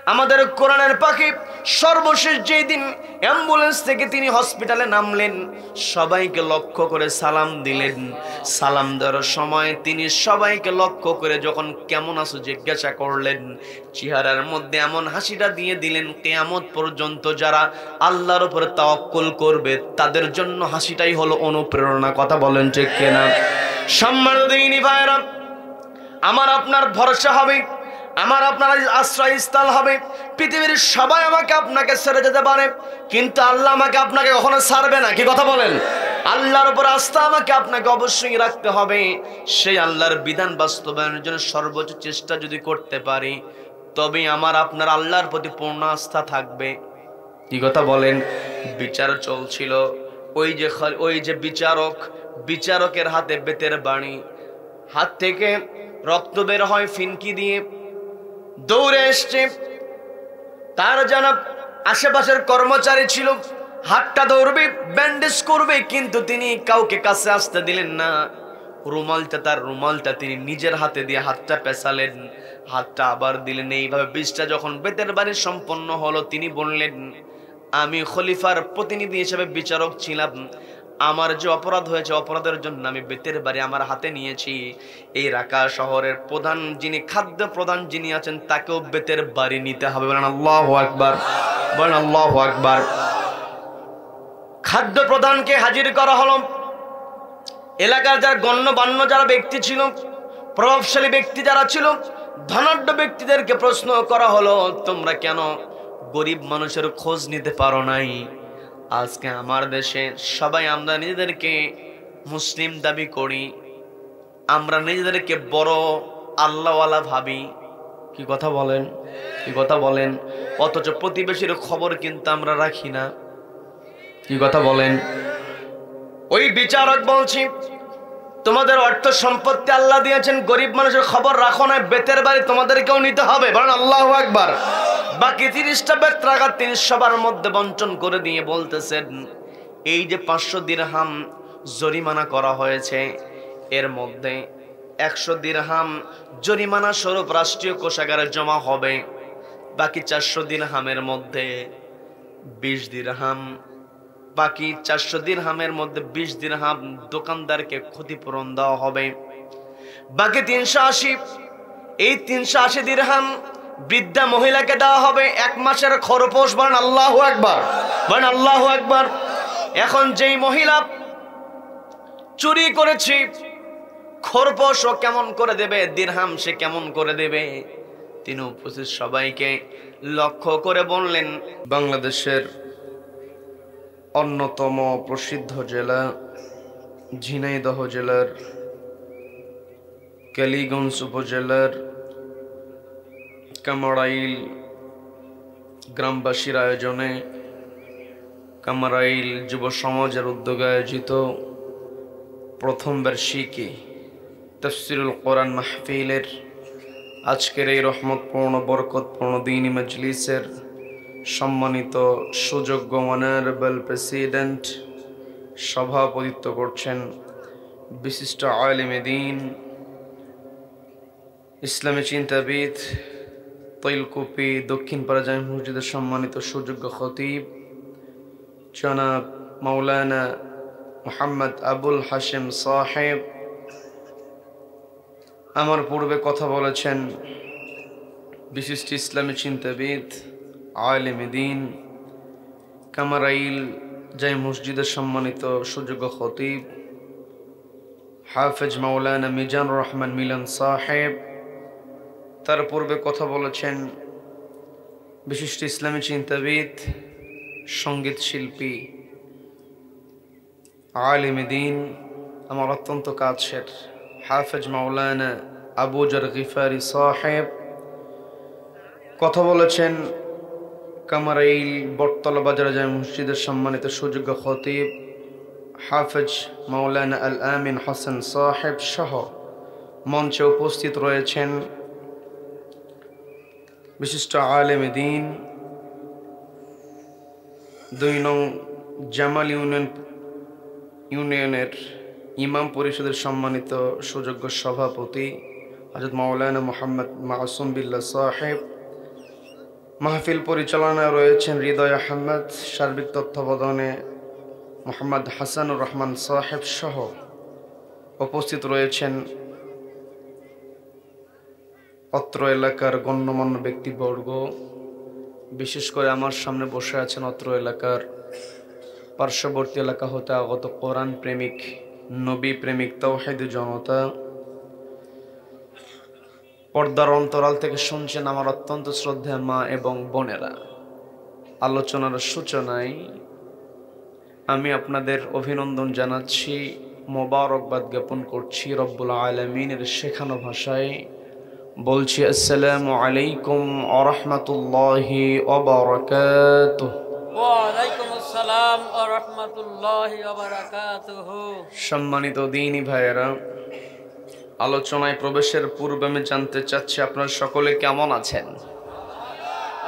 আমাদের কোরআনের পাখি সর্বশেষ যেই দিন অ্যাম্বুলেন্স থেকে তিনি হসপিটালে নামলেন, সবাইকে লক্ষ্য করে সালাম দিলেন। সালাম দেওয়ার সময় তিনি সবাইকে লক্ষ্য করে যখন কেমন আছো জিজ্ঞাসা করলেন, চেহারার মধ্যে এমন হাসিটা দিয়ে দিলেন, কিয়ামত পর্যন্ত যারা আল্লাহর উপরে তাওয়াক্কুল করবে তাদের জন্য হাসিটাই হলো অনুপ্রেরণা। কথা বলেন ঠিক কিনা? সম্মানিত দিনী ভাইরা, আমার আপনার ভরসা হবে, আমার আপনার আশ্রয়স্থল হবে। পৃথিবীর সবাই আমাকে আপনাকে ছেড়ে যেতে পারে, কিন্তু আল্লাহ আমাকে আপনাকে কখনো ছাড়বে না। কি কথা বলেন? আল্লাহর উপর আস্থা আমাকে আপনাকে অবশ্যই রাখতে হবে। সেই আল্লাহর বিধান বাস্তবায়নের জন্য সর্বোচ্চ চেষ্টা যদি করতে পারি, তবে আমার আপনার আল্লাহর প্রতি পূর্ণ আস্থা থাকবে। কি কথা বলেন? বিচার চলছিল, ওই যে বিচারকের হাতে বেতের বাণী, হাত থেকে রক্ত বের হয় ফিনকি দিয়ে, দৌড়ে এসছে। তার জানা আশেপাশের কর্মচারী ছিল, হাতটা দৌড়বে, ব্যান্ডেজ করবে, কিন্তু তিনি কাউকে কাছে আসতে দিলেন না। তার রুমালটা তিনি নিজের হাতে দিয়ে হাতটা পেঁচালেন, হাতটা আবার দিলেন। এইভাবে বিষটা যখন বেতের বাণী সম্পন্ন হলো, তিনি বললেন, আমি খলিফার প্রতিনিধি হিসেবে বিচারক ছিলাম, আমার যে অপরাধ হয়েছে অপরাধের জন্য আমি বেতের বাড়ি আমার হাতে নিয়েছি। এই রাকা শহরের প্রধান যিনি, খাদ্য প্রধান যিনি আছেন, তাকেও বেতের বাড়ি নিতে হবে। বলেন আল্লাহু আকবার, বলেন আল্লাহু আকবার। খাদ্য প্রধানকে হাজির করা হলো। এলাকার যারা গণ্যমান্য যারা ব্যক্তি ছিল, প্রভাবশালী ব্যক্তি যারা ছিল, ধনাঢ্য ব্যক্তিদেরকে প্রশ্ন করা হলো, তোমরা কেন গরিব মানুষের খোঁজ নিতে পারো নাই? আজকে আমার দেশে সবাই আমরা নিজেদেরকে মুসলিম দাবি করি, আমরা নিজেদেরকে বড় আল্লাহওয়ালা ভাবি। কি কথা বলেন? কি কথা বলেন? অথচ প্রতিবেশীর খবর কিন্তু আমরা রাখি না। কি কথা বলেন? ওই বিচারক বলছি, তোমাদের অর্থ সম্পত্তি আল্লাহ দিয়েছেন, গরিব মানুষের খবর রাখো না, বেতের বাড়ি তোমাদেরকেও নিতে হবে। বলেন আল্লাহু আকবার। বাকি 30টা বেত রাখা তিনি সবার মধ্যে বন্টন করে দিয়ে বলতেছেন, এই যে 500 দিরহাম জরিমানা করা হয়েছে, এর মধ্যে 100 দিরহাম জরিমানা স্বরূপ রাষ্ট্রীয় কোষাগারে জমা হবে। বাকি 400 দিরহামের মধ্যে 20 দিরহাম, বাকি 400 দিরহামের মধ্যে 20 দিরহাম দোকানদারকে ক্ষতিপূরণ দেওয়া হবে। বাকি 380, এই 380 দিরহাম বৃদ্ধা মহিলাকে দেওয়া হবে 1 মাসের খরপোশ। বলেন আল্লাহু আকবার, বলেন আল্লাহু আকবার। এখন যেই মহিলা চুরি করেছে, খরপোশ ও কেমন করে দেবে, দিরহাম সে কেমন করে দেবে? তিনি উপস্থিত সবাইকে লক্ষ্য করে বললেন, বাংলাদেশের অন্যতম প্রসিদ্ধ জেলা ঝিনাইদহ জেলার কালীগঞ্জ উপজেলার কামারাইল গ্রামবাসীর আয়োজনে, কামারাইল যুব সমাজের উদ্যোগে আয়োজিত প্রথম বার্ষিকী তাফসীরুল কোরআন মাহফিলের আজকের এই রহমতপূর্ণ বরকতপূর্ণ দ্বীনি মজলিসের সম্মানিত সুযোগ্য অনারেবল প্রেসিডেন্ট, সভাপতিত্ব করছেন বিশিষ্ট আলেমে দ্বীন, ইসলামী চিন্তাবিদ, তৈলকুপি দক্ষিণপাড়া জামে মসজিদের সম্মানিত সুযোগ্য খতিব জনাব মাওলানা মোহাম্মদ আবুল হাশেম সাহেব। আমার পূর্বে কথা বলেছেন বিশিষ্ট ইসলামী চিন্তাবিদ, আলেমে দ্বীন, কামারাইল জামে মসজিদের সম্মানিত সুযোগ্য খতিব হাফেজ মাওলানা মিজানুর রহমান মিলন সাহেব। তার পূর্বে কথা বলেছেন বিশিষ্ট ইসলামী চিন্তাবিদ, সঙ্গীত শিল্পী, আলেমে দ্বীন, আমার অত্যন্ত কাছের হাফেজ মাওলানা আবু জর গিফারি সাহেব। কথা বলেছেন কামারাইল বটতলা বাজার জামে মসজিদের সম্মানিত সুযোগ্য খতিব হাফেজ মাওলানা আল আমিন হাসান সাহেব সহ মঞ্চে উপস্থিত রয়েছেন বিশিষ্ট আলেমে দ্বীন, 2 নং জামাল ইউনিয়নের ইমাম পরিষদের সম্মানিত সুযোগ্য সভাপতি হযরত মাওলানা মোহাম্মদ মাসুম বিল্লাহ সাহেব, মাহফিল পরিচালনায় রয়েছেন হৃদয় আহমেদ, সার্বিক তত্ত্বাবধানে মোহাম্মদ হাসানুর রহমান সাহেব সহ উপস্থিত রয়েছেন অত্র এলাকার গণ্যমান্য ব্যক্তিবর্গ। বিশেষ করে আমার সামনে বসে আছেন অত্র এলাকার পার্শ্ববর্তী এলাকা হতে আগত কোরআন প্রেমিক, নবী প্রেমিক, তাওহীদি জনতা। পর্দার অন্তরাল থেকে শুনছেন আমার অত্যন্ত শ্রদ্ধেয় মা এবং বোনেরা। আলোচনার সূচনায় আমি আপনাদের অভিনন্দন জানাচ্ছি, মোবারকবাদ জ্ঞাপন করছি। রব্বুল আলামিনের শেখানো ভাষায় বলছি, আসসালামু আলাইকুম ওয়া রাহমাতুল্লাহি ওয়া বারাকাতুহু। ওয়া আলাইকুম আসসালাম ওয়া রাহমাতুল্লাহি ওয়া বারাকাতুহু। সম্মানিত দ্বীনি ভাইয়েরা, আলোচনায় প্রবেশের পূর্বে আমি জানতে চাচ্ছি আপনারা সকলে কেমন আছেন?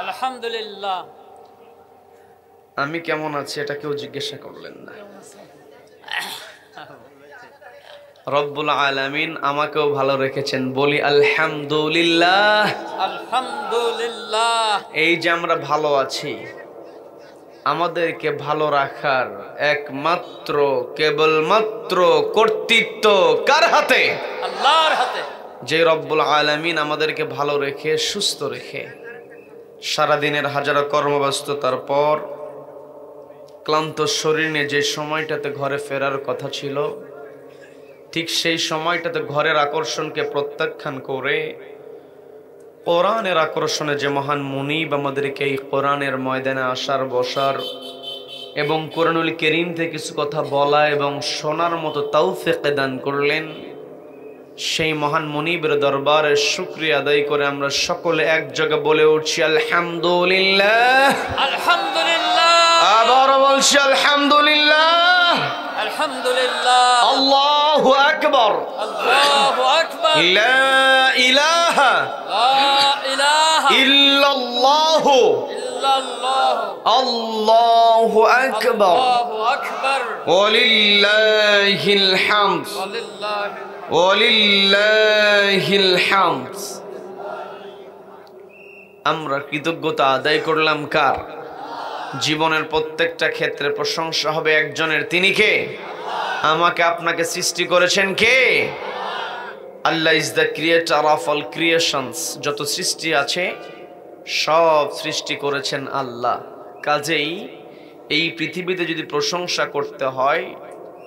আলহামদুলিল্লাহ। আমি কেমন আছি এটা কেউ জিজ্ঞাসা করলেন না। রব্বুল আলামিন আমাকেও ভালো রেখেছেন, বলি আলহামদুলিল্লাহ। আলহামদুলিল্লাহ। এই যে আমরা ভালো আছি, আমাদেরকে ভালো রাখার একমাত্র কেবলমাত্র কর্তৃত্ব কার হাতে? আল্লাহর হাতে। যে রব্বুল আলামিন আমাদেরকে ভালো রেখে সুস্থ রেখে সারাদিনের হাজারো কর্মব্যস্ততার পর ক্লান্ত শরীর নিয়ে যে সময়টাতে ঘরে ফেরার কথা ছিল, ঠিক সেই সময়টাতে ঘরের আকর্ষণকে প্রত্যাখ্যান করে কোরআনের আকর্ষণে যে মহান মুনিব আমাদেরকে এই কোরআনের ময়দানে আসার, বসার এবং কোরআনুল কারীম থেকে কিছু কথা বলা এবং শোনার মতো তৌফিক দান করলেন, সেই মহান মুনিবের দরবারে শুকরিয়া আদায় করে আমরা সকলে এক জায়গায় বলে উঠছি আলহামদুলিল্লাহ। আলহামদুলিল্লাহ। আবার বলছি আলহামদুলিল্লাহ। আলহামদুলিল্লাহ। আল্লাহু আকবার। আল্লাহু আকবার। লা ইলাহা লা ইলাহা ইল্লাল্লাহ ইল্লাল্লাহ। আল্লাহু আকবার। আল্লাহু আকবার। ওয়ালিল্লাহিল হামদ। ওয়ালিল্লাহি ওয়ালিল্লাহিল হামদ। আমরা কৃতজ্ঞতা আদায় করলাম কার? জীবনের প্রত্যেকটা ক্ষেত্রে প্রশংসা হবে একজনের, তিনি কে? আমাকে আপনাকে সৃষ্টি করেছেন কে? আল্লাহ is the creator of all creations. যত সৃষ্টি আছে সব সৃষ্টি করেছেন আল্লাহ। কাজেই এই পৃথিবীতে যদি প্রশংসা করতে হয়,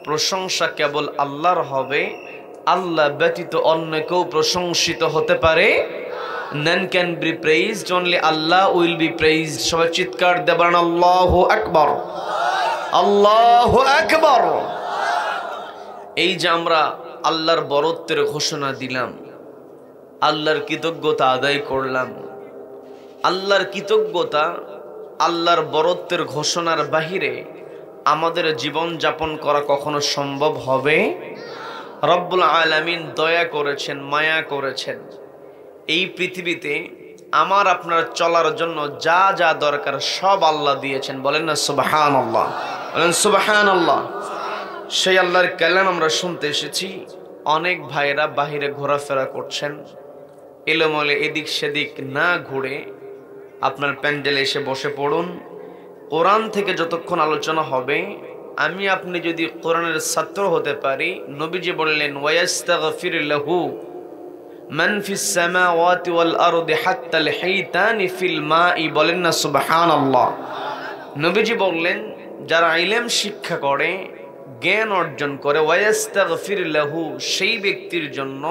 প্রশংসা কেবল আল্লাহর হবে। আল্লাহ ব্যতীত অন্য কেউ প্রশংসিত হতে পারে। None can be praised, only Allah will be praised. সবাই চিৎকার দেবেন আল্লাহু আকবার। আল্লাহু আকবার। এই যে আমরা আল্লাহর বরত্বের ঘোষণা দিলাম, আল্লাহর কৃতজ্ঞতা আদায় করলাম। আল্লাহর কৃতজ্ঞতা, আল্লাহর বরত্বের ঘোষণার বাহিরে আমাদের জীবন যাপন করা কখনো সম্ভব হবে? রব্বুল আলামিন দয়া করেছেন, মায়া করেছেন। এই পৃথিবীতে আমার আপনার চলার জন্য যা যা দরকার সব আল্লাহ দিয়েছেন। বলেন না সুবহানাল্লাহ, বলেন সুবহানাল্লাহ। সেই আল্লাহর কালাম আমরা শুনতে এসেছি। অনেক ভাইরা বাহিরে ঘোরাফেরা করছেন, এলোমেলো এদিক সেদিক না ঘুরে আপনার প্যান্ডেলে এসে বসে পড়ুন। কোরআন থেকে যতক্ষণ আলোচনা হবে, আমি আপনি যদি কোরআনের ছাত্র হতে পারি, নবীজি বললেন ওয়ায়াস্তাগফির লাহু মান ফিস সামাওয়াতি ওয়াল আরদি হাত্তাল হাইতানি ফিল মাই। বলেন না সুবহানাল্লাহ। নবীজি বললেন যারা ইলম শিক্ষা করে, জ্ঞান অর্জন করে, ওয়ায়াস্তাগফির লাহু, সেই ব্যক্তির জন্য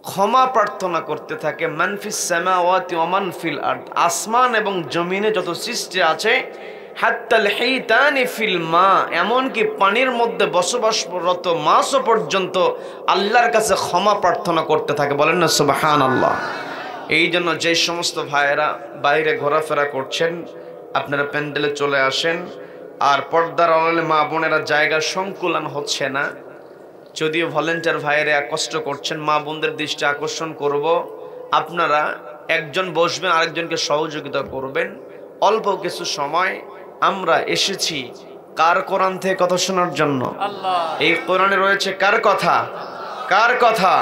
ক্ষমা প্রার্থনা করতে থাকে। মান ফিস সামাওয়াতি ওয়া মান ফিল আরদ, আসমান এবং জমিনে যত সৃষ্টি আছে, হাত্তাল হাইতানি ফিল মা, এমনকি পানির মধ্যে বসবাসরত মাছও পর্যন্ত আল্লাহর কাছে ক্ষমা প্রার্থনা করতে থাকে। বলেন না সুবহানাল্লাহ। এই জন্য যে সমস্ত ভাইয়েরা বাইরে ঘোরাফেরা করছেন, আপনারা প্যান্ডেলে চলে আসেন। আর পর্দার আড়ালে মা বোনেরা জায়গা সংকুলান হচ্ছে না, যদিও ভলেন্টিয়ার ভাইয়েরা কষ্ট করছেন, মা বোনদের দৃষ্টি আকর্ষণ করব, আপনারা একজন বসবেন, আরেকজনকে সহযোগিতা করবেন। অল্প কিছু সময় আমরা এসেছি কার কোরআন থেকে কথা শোনার জন্য? আল্লাহ। এই কোরআনে রয়েছে কার কথা? কার কথা?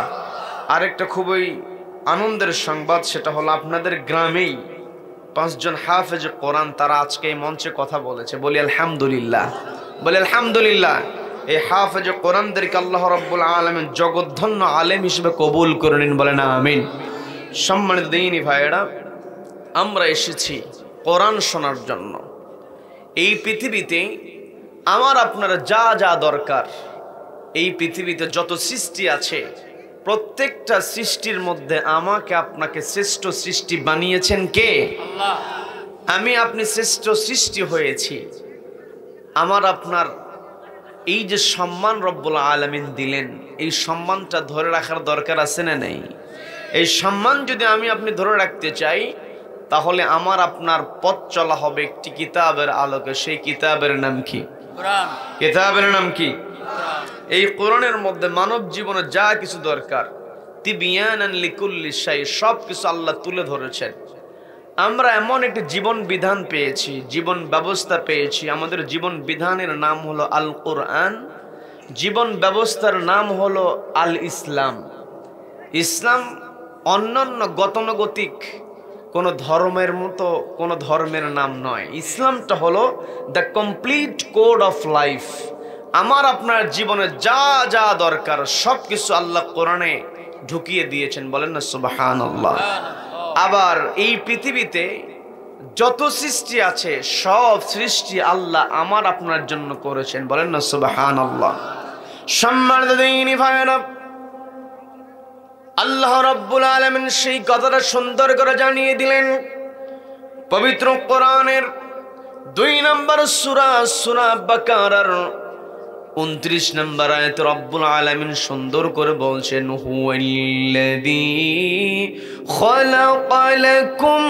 আরেকটা খুবই আনন্দের সংবাদ, সেটা হলো আপনাদের গ্রামেই 5জন হাফেজ কোরআন তারা আজকে এই মঞ্চে কথা বলেছে। বলি আলহামদুলিল্লাহ, বলি আলহামদুলিল্লাহ। এই হাফেজ কোরআনদেরকে আল্লাহ রাব্বুল আলামিন জগৎধন্য আলেম হিসেবে কবুল করে নিন, বলেন আমিন। সম্মানিত দিনী ভাইয়েরা, আমরা এসেছি কোরআন শোনার জন্য। এই পৃথিবীতে আমার আপনার যা যা দরকার, এই পৃথিবীতে যত সৃষ্টি আছে প্রত্যেকটা সৃষ্টির মধ্যে আমাকে আপনাকে শ্রেষ্ঠ সৃষ্টি বানিয়েছেন কে? আল্লাহ। আমি আপনি শ্রেষ্ঠ সৃষ্টি হয়েছি। আমার আপনার এই যে সম্মান রব্বুল আলামিন দিলেন, এই সম্মানটা ধরে রাখার দরকার আছে না নেই? এই সম্মান যদি আমি আপনি ধরে রাখতে চাই, তাহলে আমার আপনার পথ চলা হবে একটি কিতাবের আলোকে। সেই কিতাবের নাম কি? কোরআন। কিতাবের নাম কি? কোরআন। এই কোরআনের মধ্যে মানব জীবনে যা কিছু দরকার, তিবিয়ানান লিকুল্লি শাই, সব কিছু আল্লাহ তুলে ধরেছেন। আমরা এমন একটি জীবন বিধান পেয়েছি, জীবন ব্যবস্থা পেয়েছি। আমাদের জীবন বিধানের নাম হলো আল কোরআন, জীবন ব্যবস্থার নাম হলো আল ইসলাম। ইসলাম অন্যান্য গতানুগতিক কোনো ধর্মের মতো কোনো ধর্মের নাম নয়। ইসলামটা হলো the complete code of life. আমার আপনার জীবনে যা যা দরকার সব কিছু আল্লাহ কোরআনে ঢুকিয়ে দিয়েছেন, বলেন না সুবহানাল্লাহ। আবার এই পৃথিবীতে যত সৃষ্টি আছে সব সৃষ্টি আল্লাহ আমার আপনার জন্য করেছেন, বলেন না সুবহানাল্লাহ। সম্মানিত দিনী ভাইরা, আল্লাহ রাব্বুল আলামিন সেই কথাটা সুন্দর করে জানিয়ে দিলেন পবিত্র কোরআনের 2 নম্বর সূরা, সূরা বাকারার 29 নম্বর আয়াতে রব্বুল আলামিন সুন্দর করে বলছেন, হুয়াল্লাযী খালাকালাকুম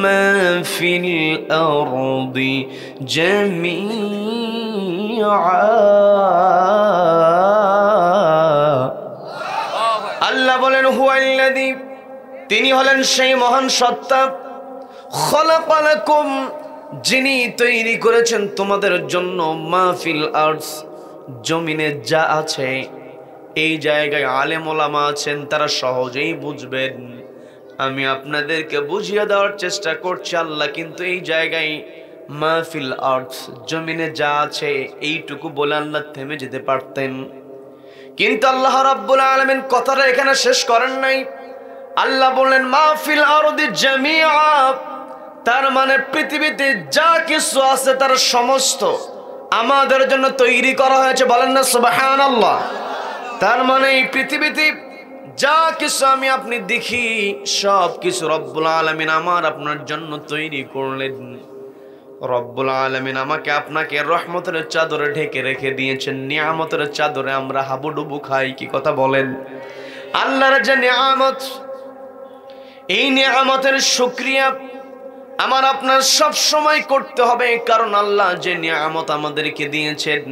মা ফিল আরদি জামিআ। আল্লাহ বলেন হুয়াল্লাযী, তিনি হলেন সেই মহান সত্তা, খালাকালাকুম, যিনি তৈরি করেছেন তোমাদের জন্য, মাহফিল আরদ, জমিনে যা আছে। এই জায়গায় আলেম ওলামা আছেন, তারা সহজেই বুঝবেন। আমি আপনাদেরকে বুঝিয়ে দেওয়ার চেষ্টা করছি। আল্লাহ কিন্তু এই জায়গায় মাহফিল আরদ, জমিনে যা আছে এইটুকু বলে আল্লাহ থেমে যেতে পারতেন, কিন্তু আল্লাহ রাব্বুল আলামিন কথাটা এখানে শেষ করেন নাই। আল্লাহ বললেন মাহফিল আরদি জামিআ, তার মানে পৃথিবীতে যা কিছু আছে তার সমস্ত আমাদের জন্য তৈরি করা হয়েছে, বলেন না সুবহানাল্লাহ। তার মানে এই পৃথিবীতে যা কিছু আমি আপনি দেখি সব কিছু রব্বুল আলামিন আমার আপনার জন্য তৈরি করলেন। রব্বুল আলামিন আমাকে আপনাকে রহমতের চাদরে ঢেকে রেখে দিয়েছেন। নিয়ামতের চাদরে আমরা হাবুডুবু খাই, কি কথা বলেন? আল্লাহর যে নিয়ামত, এই নিয়ামতের শুকরিয়া আমার আপনার সব সময় করতে হবে, কারণ আল্লাহ যে নিয়ামত আমাদেরকে দিয়েছেন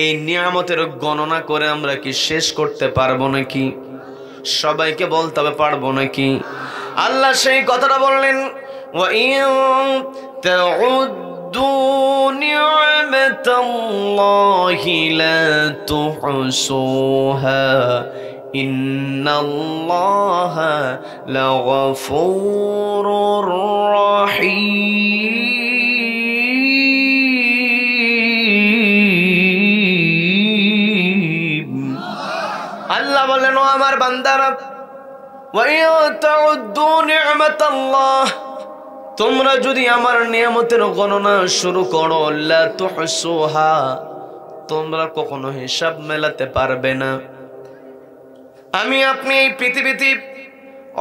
এই নিয়ামতের গণনা করে আমরা কি শেষ করতে পারবো নাকি? সবাইকে বলতে হবে, পারবো নাকি? আল্লাহ সেই কথাটা বললেন, ওয়া ইন তাউদ্দু নি'মাতাল্লাহি লা তুহসুহা ইন্নাল্লাহা লাগফুরুর রহিম। আল্লাহ বলেন, ও আমার বান্দারা, ওয়া ইন তাউদ্দু নি'মাতাল্লাহ, তোমরা যদি আমার নিয়ামতের গণনা শুরু করো, লা তুহসুহা, তোমরা কখনো হিসাব মেলাতে পারবে না। আমি আপনি এই পৃথিবীতে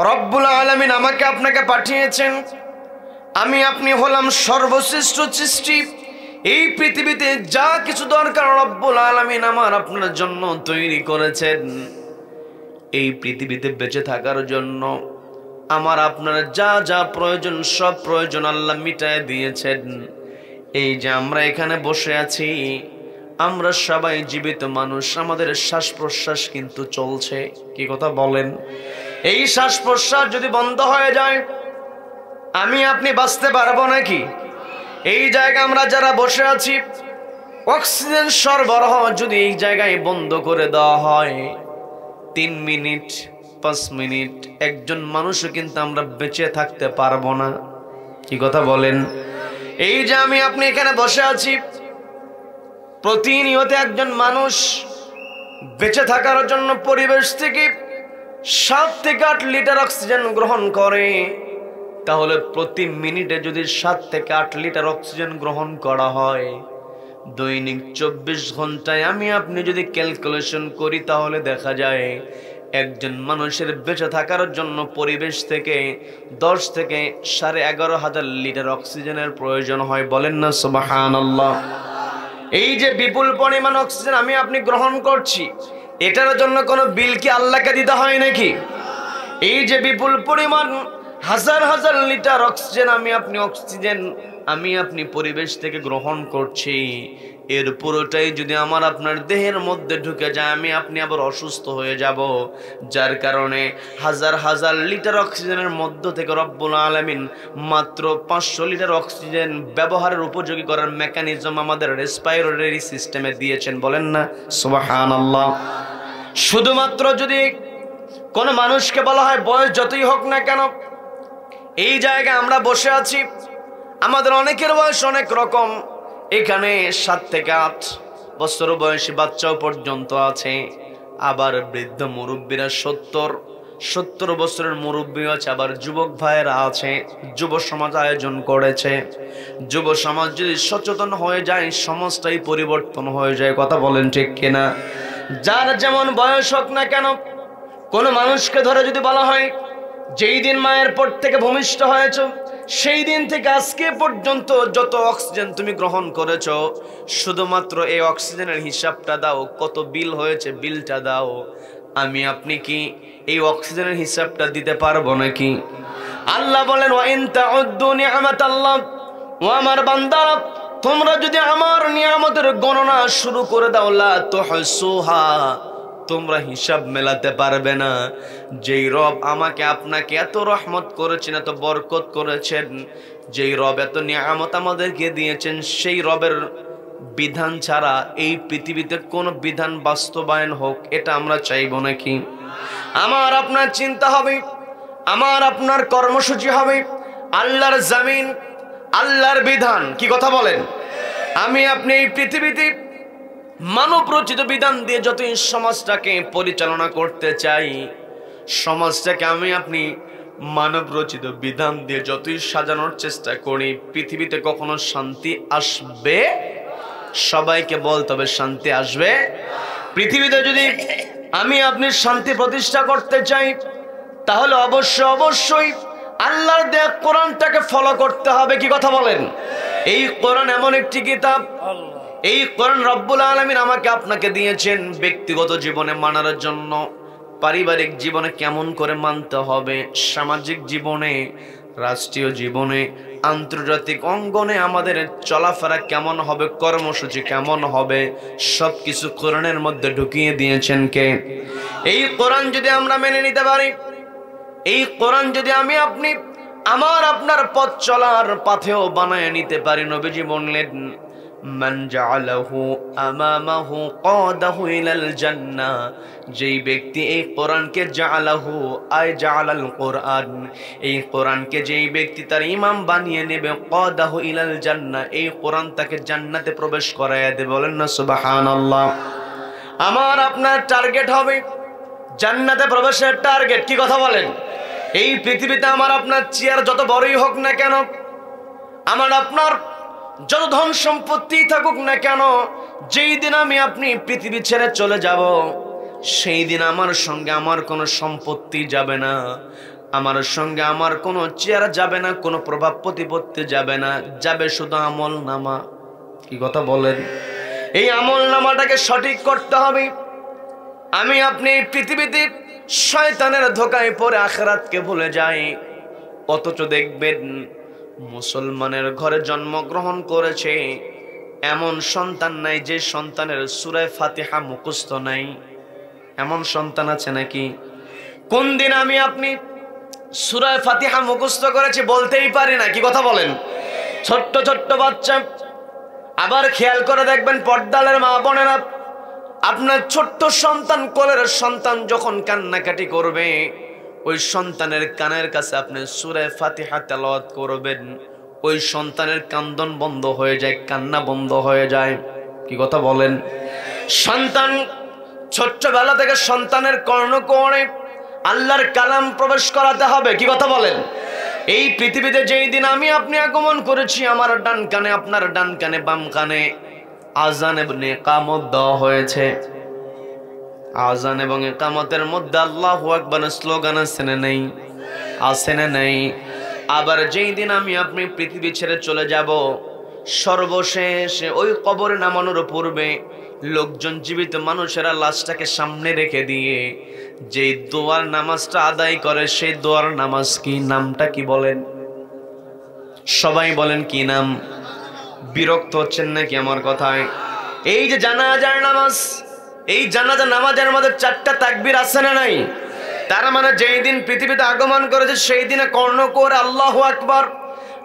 রব্বুল আলামিন আমাকে আপনাকে পাঠিয়েছেন। আমি আপনি হলাম সর্বশ্রেষ্ঠ সৃষ্টি। এই পৃথিবীতে যা কিছু দরকার রব্বুল আলামিন আমার আপনার জন্য তৈরি করেছেন। এই পৃথিবীতে বেঁচে থাকার জন্য আমার আপনার যা যা প্রয়োজন সব প্রয়োজন আল্লাহ মিটায় দিয়েছেন। এই যে আমরা এখানে বসে আছি, আমরা সবাই জীবিত মানুষ, আমাদের শ্বাস প্রশ্বাস কিন্তু চলছে, কি কথা বলেন? এই শ্বাস প্রশ্বাস যদি বন্ধ হয়ে যায় আমি আপনি বাঁচতে পারবো নাকি? এই জায়গায় আমরা যারা বসে আছি, অক্সিজেন সরবরাহ যদি এই জায়গায় বন্ধ করে দেওয়া হয়, 3 মিনিট 5 মিনিট একজন মানুষও কিন্তু আমরা বেঁচে থাকতে পারবো না। কি কথা বলেন? এই যে আমি আপনি এখানে বসে আছি, প্রতিনিয়ত একজন মানুষ বেঁচে থাকার জন্য পরিবেশ থেকে 7 থেকে 8 লিটার অক্সিজেন গ্রহণ করে, তাহলে প্রতি মিনিটে যদি 7 থেকে 8 লিটার অক্সিজেন গ্রহণ করা হয়, দৈনিক 24 ঘন্টায় আমি আপনি যদি ক্যালকুলেশন করি, তাহলে দেখা যায় একজন মানুষের বেঁচে থাকার জন্য পরিবেশ থেকে 10 থেকে 11,500 লিটার অক্সিজেনের প্রয়োজন হয়। বলেন না সুবহানাল্লাহ। এই যে বিপুল পরিমাণ অক্সিজেন আমি আপনি গ্রহণ করছি, এটার জন্য কোনো বিল কি আল্লাহকে দিতে হয় নাকি? এই যে বিপুল পরিমাণ হাজার হাজার লিটার অক্সিজেন আমি আপনি পরিবেশ থেকে গ্রহণ করছি, এর পুরোটাই যদি আমার আপনার দেহের মধ্যে ঢুকে যায়, আমি আপনি আবার অসুস্থ হয়ে যাব। যার কারণে হাজার হাজার লিটার অক্সিজেনের মধ্য থেকে রব্বুল আলামিন মাত্র 500 লিটার অক্সিজেন ব্যবহারের উপযোগী করার মেকানিজম আমাদের রেসপিরেটরি সিস্টেমে দিয়েছেন। বলেন না সুবহানাল্লাহ। শুধুমাত্র যদি কোনো মানুষকে বলা হয় বয়স যতই হোক না কেন, এই জায়গায় আমরা বসে আছি, আমাদের অনেকের বয়স অনেক রকম, এখানে 7 থেকে 8 বছর বয়সী বাচ্চাও পর্যন্ত আছে, আবার বৃদ্ধ মুরব্বীরা 70 বছরের মুরব্বী আছে, আবার যুবক ভাইয়েরা আছে। যুব সমাজ আয়োজন করেছে। যুব সমাজ যদি সচেতন হয়ে যায়, সমাজটাই পরিবর্তন হয়ে যায়। কথা বলেন ঠিক কিনা? যার যেমন বয়স হোক না কেন, কোন মানুষকে ধরে যদি বলা হয় যেই দিন মায়ের পেট থেকে ভূমিষ্ঠ হয়েছ, সেই দিন থেকে আজকে পর্যন্ত যত অক্সিজেন তুমি গ্রহণ করেছো, শুধুমাত্র এই অক্সিজেনের হিসাবটা দাও, কত বিল হয়েছে বিলটা দাও। আমি আপনি কি এই অক্সিজেনের হিসাবটা দিতে পারবো নাকি? আল্লাহ বলেন ওয়া ইন তাউদ্দু নি'মাতাল্লাহ, ও আমার বান্দারা, তোমরা যদি আমার নিয়ামতের গণনা শুরু করে দাও, লা তুহসুহা, তোমরা হিসাব মেলাতে পারবে না। যেই রব আমাকে আপনাকে এত রহমত করেছেন, এত বরকত করেছেন, যেই রব এত নিয়ামত আমাদেরকে দিয়েছেন, সেই রবের বিধান ছাড়া এই পৃথিবীতে কোনো বিধান বাস্তবায়ন হোক, এটা আমরা চাইবো নাকি? আমার আপনার চিন্তা হবে, আমার আপনার কর্মসূচি হবে আল্লাহর জমিন, আল্লাহর বিধান। কি কথা বলেন? আমি আপনি এই পৃথিবীতে মানব রচিত বিধান দিয়ে যতই সমাজটাকে পরিচালনা করতে চাই, সমাজটাকে আমি আপনি মানব রচিত বিধান দিয়ে যতই সাজানোর চেষ্টা করি, পৃথিবীতে কখনো শান্তি আসবে? সবাইকে বলতে হবে শান্তি আসবে? পৃথিবীতে যদি আমি আপনি শান্তি প্রতিষ্ঠা করতে চাই, তাহলে অবশ্যই আল্লাহর দেয়া কোরআনটাকে ফলো করতে হবে। কি কথা বলেন? এই কোরআন এমন একটি কিতাব, এই কোরআন রব্বুল আলামিন আমাকে আপনাকে দিয়েছেন ব্যক্তিগত জীবনে মানার জন্য, পারিবারিক জীবনে কেমন করে মানতে হবে, সামাজিক জীবনে, রাষ্ট্রীয় জীবনে, আন্তর্জাতিক অঙ্গনে আমাদের চলাফেরা কেমন হবে, কর্মসূচি কেমন হবে, সবকিছু কোরআনের মধ্যে ঢুকিয়ে দিয়েছেন কে? এই কোরআন যদি আমরা মেনে নিতে পারি, এই কোরআন যদি আমি আপনি আমার আপনার পথ চলার পথেও বানায় নিতে পারি, নবীজি বললেন মান জাআলাহু আমামাহু কাদাহু ইলাল জান্নাহ, যেই ব্যক্তি এই কোরআনকে জাআলাহু আয় জাআলাল কোরআন, এই কোরআনকে যেই ব্যক্তি তার ইমাম বানিয়ে নেবে, কাদাহু ইলাল জান্নাহ, এই কোরআন তাকে জান্নাতে প্রবেশ করায় দেবে। বলেন না সুবহানাল্লাহ। আমার আপনার টার্গেট হবে জান্নাতে প্রবেশের টার্গেট। কি কথা বলেন? এই পৃথিবীতে আমার আপনার চেয়ার যত বড়ই হোক না কেন, আমার আপনার যত ধন সম্পত্তি থাকুক না কেন, যেই দিন আমি আপনি পৃথিবী ছেড়ে চলে যাব, সেই দিন আমার সঙ্গে আমার কোনো সম্পত্তি যাবে না, আমার সঙ্গে আমার কোনো চেয়ার যাবে না, কোনো প্রভাব প্রতিপত্তি যাবে না, যাবে শুধু আমল নামা। কি কথা বলেন? এই আমল নামাটাকে সঠিক করতে হবে। আমি আপনি পৃথিবীতে শয়তানের ধোকায় পড়ে আখিরাতকে ভুলে যাই, অথচ দেখবেন মুসলমানের ঘরে জন্মগ্রহণ করেছে এমন সন্তান নাই যে সন্তানের সূরা ফাতিহা মুখস্থ নাই। এমন সন্তান আছে নাকি? কোন দিন আমি আপনি সূরা ফাতিহা মুখস্থ করেছি বলতেই পারি না। কি কথা বলেন? ছোট্ট ছোট্ট বাচ্চা। আবার খেয়াল করে দেখবেন পর্দালের মা বোনেরা, আপনার ছোট্ট সন্তান, কোলের সন্তান যখন কান্নাকাটি করবে, ওই সন্তানের কানের কাছে আপনি সূরা ফাতিহা তেলাওয়াত করবেন, ওই সন্তানের কান্দন বন্ধ হয়ে যায়, কান্না বন্ধ হয়ে যায়। কি কথা বলেন? সন্তান ছোট্টবেলা থেকে সন্তানের কর্ণকোণে আল্লাহর কালাম প্রবেশ করাতে হবে। কি কথা বলেন? এই পৃথিবীতে যেই দিন আমি আপনি আগমন করেছি, আমার ডান কানে আপনার ডান কানে বাম কানে আযান এবং ইকামত দেওয়া হয়েছে। আযান এবং ইকামতের মধ্যে আল্লাহু আকবার স্লোগান আছে না নেই? আছে না নেই? আবার যেই দিন আমি আপনি পৃথিবী ছেড়ে চলে যাব, সর্বশেষ ওই কবরে নামানোর পূর্বে লোকজন, জীবিত মানুষেরা লাশটাকে সামনে রেখে দিয়ে যে দোয়ার নামাজটা আদায় করে, সেই দোয়ার নামাজ কি? নামটা কি বলেন? সবাই বলেন কি নাম? বিরক্ত হচ্ছেন নাকি আমার কথায়? এই যে জানাজার নামাজ, এই জানাজা নামাজের মধ্যে 4টা তাকবীর আছে না নাই? তার মানে যেই দিন পৃথিবীতে আগমন করেছে সেই দিনে কর্ণকোর আল্লাহু আকবার।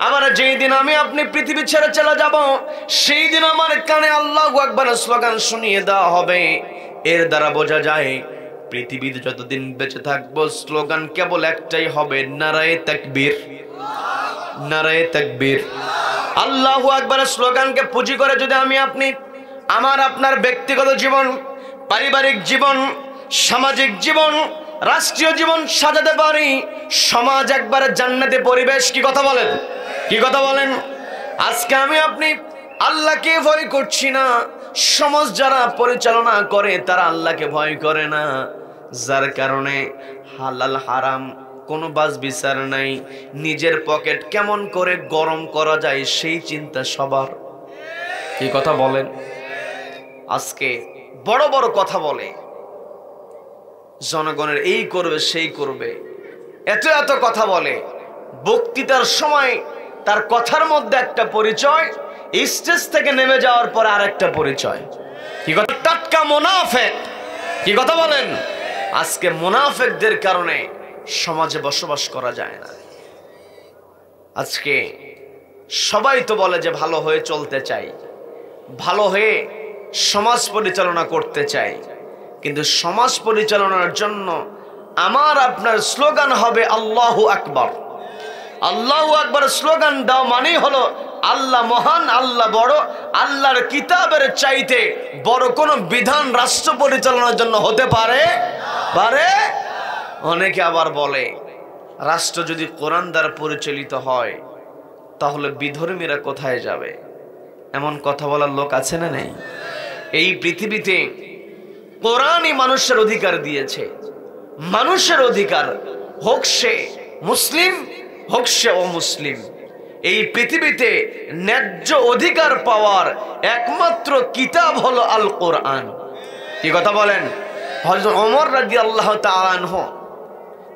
আবার যেই দিন আমি আপনি পৃথিবী ছেড়ে চলে যাব, সেই দিন আমার কানে আল্লাহু আকবার স্লোগান শুনিয়ে দেওয়া হবে। এর দ্বারা বোঝা যায় পৃথিবীতে যতদিন বেঁচে থাকবো স্লোগান কেবল একটাই হবে, নারায়ে তাকবীর, নারায়ে তাকবীর। আল্লাহু আকবারের স্লোগানকে পুঁজি করে যদি আমি আপনি আমার আপনার ব্যক্তিগত জীবন, পারিবারিক জীবন, সামাজিক জীবন, রাষ্ট্রীয় জীবন সাজাতে পারি, সমাজ একবারে জান্নাতি পরিবেশ। কি কথা বলেন? কি কথা বলেন? আজকে আমি আপনি আল্লাহকে ভয় করছি না, সমাজ যারা পরিচালনা করে তারা আল্লাহকে ভয় করে না, যার কারণে হালাল হারাম কোনো বাজ বিচার নাই, নিজের পকেট কেমন করে গরম করা যায় সেই চিন্তা সবার। কি কথা বলেন? আজকে বড় বড় কথা বলে, জনগণের এই করবে সেই করবে, এত এত কথা বলে, বক্তৃতার সময় তার কথার মধ্যে একটা পরিচয়, স্টেজ থেকে নেমে যাওয়ার পরে আরেকটা পরিচয়। কি কথা? টাটকা মুনাফিক। কি কথা বলেন? আজকে মুনাফিকদের কারণে সমাজে বসবাস করা যায় না। আজকে সবাই তো বলে যে ভালো হয়ে চলতে চাই, ভালো হয়ে সমাজ পরিচালনা করতে চাই, কিন্তু সমাজ পরিচালনার জন্য আমার আপনার স্লোগান হবে আল্লাহু আকবার। আল্লাহু আকবার স্লোগান দাও মানে হলো আল্লাহ মহান, আল্লাহ বড়, আল্লাহর কিতাবের চাইতে বড় কোন বিধান রাষ্ট্র পরিচালনার জন্য হতে পারে? অনেকে আবার বলে রাষ্ট্র যদি কোরআন দ্বারা পরিচালিত হয় তাহলে বিধর্মীরা কোথায় যাবে? এমন কথা বলার লোক আছে না নেই? এই পৃথিবীতে কোরআনই মানুষের অধিকার দিয়েছে। মানুষের অধিকার, হোক সে মুসলিম হোক সে অমুসলিম, এই পৃথিবীতে ন্যায্য অধিকার পাওয়ার একমাত্র কিতাব হলো আল কোরআন। কি কথা বলেন? হযরত ওমর রাদিয়াল্লাহু তাআলা আনহু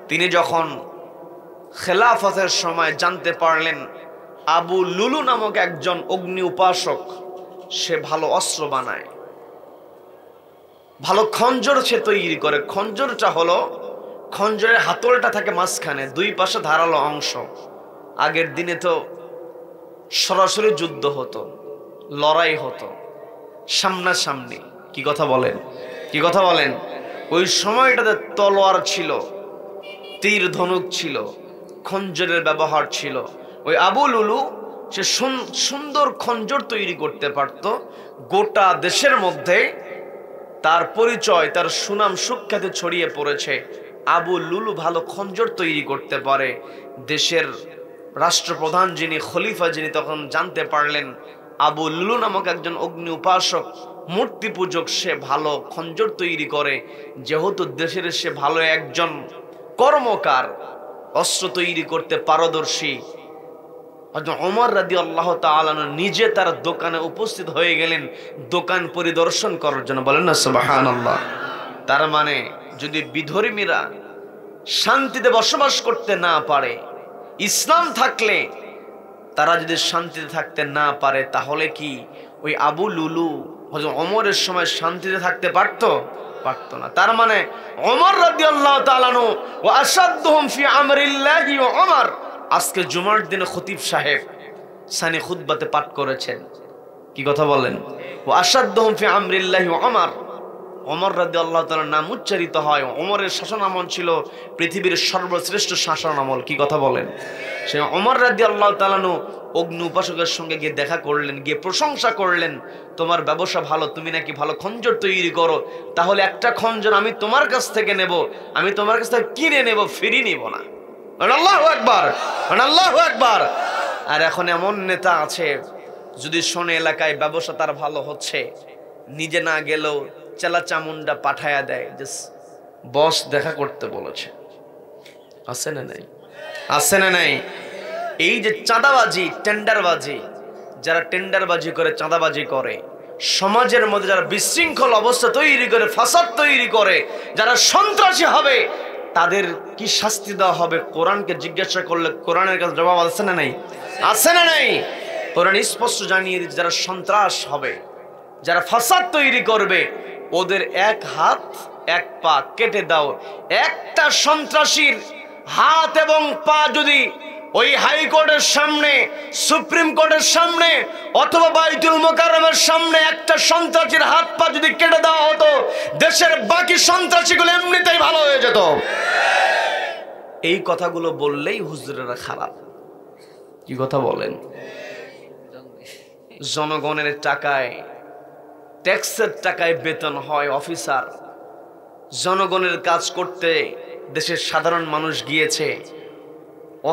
তিনি যখন খেলাফতের সময় জানতে পারলেন আবু লুলু নামক একজন অগ্নি উপাসক, সে ভালো অস্ত্র বানায়, ভালো খঞ্জর সে তৈরি করে। খঞ্জরটা হলো, খঞ্জরের হাতলটা থাকে মাঝখানে, দুই পাশে ধারালো অংশ। আগের দিনে তো সরাসরি যুদ্ধ হতো, লড়াই হতো সামনাসামনি। কি কথা বলেন? কি কথা বলেন? ওই সময়টাতে তলোয়ার ছিল, তীর ধনুক ছিল, খঞ্জরের ব্যবহার ছিল। ওই আবু লুলু সে সুন্দর খঞ্জর তৈরি করতে পারত। গোটা দেশের মধ্যে তার পরিচয়, তার সুনাম সুখ্যাতি ছড়িয়ে পড়েছে। আবু লুলু ভালো খঞ্জর তৈরি করতে পারে। দেশের রাষ্ট্রপ্রধান যিনি, খলিফা যিনি, তখন জানতে পারলেন আবু লুলু নামক একজন অগ্নি উপাসক, মূর্তি পূজক, সে ভালো খঞ্জর তৈরি করে। যেহেতু দেশের সে ভালো একজন কর্মকার, অস্ত্র তৈরি করতে পারদর্শী, ওমর রাদিয়াল্লাহু তাআলা নিজে তার দোকানে উপস্থিত হয়ে গেলেন দোকান পরিদর্শন করার জন্য। বলেন না সুবহানাল্লাহ। তার মানে যদি বিধর্মীরা শান্তিতে বসবাস করতে না পারে, ইসলাম থাকলে তারা যদি শান্তিতে থাকতে না পারে, তাহলে কি ওই আবু লুলু হযরত ওমরের সময় শান্তিতে থাকতে পারতো? পারতো না। তার মানে ওমর রাদিয়াল্লাহু তাআলা আনহু ওয়া আসাদুহুম ফি আমরিল্লাহি ওয়া ওমর, আজকে জুমার দিনে খতিব সাহেব সানি খুতবাতে পাঠ করেছেন। কি কথা বলেন? ওয়া আসাদুহুম ফি আমরিল্লাহি ওয়া ওমর, ওমর রাদিয়াল্লাহু তাআলার নাম উচ্চারিত হয়। ওমরের শাসন আমল ছিল পৃথিবীর সর্বশ্রেষ্ঠ শাসন আমল। কি কথা বলেন? সে ওমর রাদিয়াল্লাহু তাআলা অগ্নি উপাসকের সঙ্গে গিয়ে দেখা করলেন, গিয়ে প্রশংসা করলেন, তোমার ব্যবসা ভালো, তুমি নাকি ভালো খঞ্জর তৈরি করো, তাহলে একটা খঞ্জর আমি তোমার কাছ থেকে নেব, আমি তোমার কাছ থেকে কিনে নেব, ফ্রি নিব না। আল্লাহু আকবার, আল্লাহু আকবার। আর এখন এমন নেতা আছে, যদি শোনে এলাকায় ব্যবসা তার ভালো হচ্ছে, নিজে না গেলেও চেলা চামুন্ডা পাঠায়া দেয় যে বস দেখা করতে বলেছে। আছে না নাই? আছে না নাই? এই যে চাঁদাবাজি, টেন্ডারবাজি, যারা টেন্ডারবাজি করে, চাঁদাবাজি করে, সমাজের মধ্যে যারা বিশৃঙ্খল অবস্থা তৈরি করে, ফাসাদ তৈরি করে, যারা সন্ত্রাসী হবে, তাদের কি শাস্তি দেওয়া হবে? কোরআনকে জিজ্ঞাসা করলে কোরআনের কাছে জবাব আছে না নাই? আছে না নাই? কোরআন স্পষ্ট জানিয়ে দিচ্ছে, যারা সন্ত্রাস হবে, যারা ফাসাদ তৈরি করবে, ওদের এক হাত এক পা কেটে দাও। একটা সন্ত্রাসীর হাত এবং পা যদি ওই হাইকোর্টের সামনে, সুপ্রিম কোর্টের সামনে অথবা বাইতুল মুকাররমের সামনে একটা সন্ত্রাসীর হাত পা যদি কেটে দেওয়া হতো, দেশের বাকি সন্ত্রাসীগুলো এমনিতেই ভালো হয়ে যেত। এই কথাগুলো বললেই হুজুরেরা খারাপ। কি কথা বলেন? জনগণের টাকায়, ট্যাক্সের টাকায় বেতন হয় অফিসার। জনগণের কাজ করতে দেশের সাধারণ মানুষ গিয়েছে,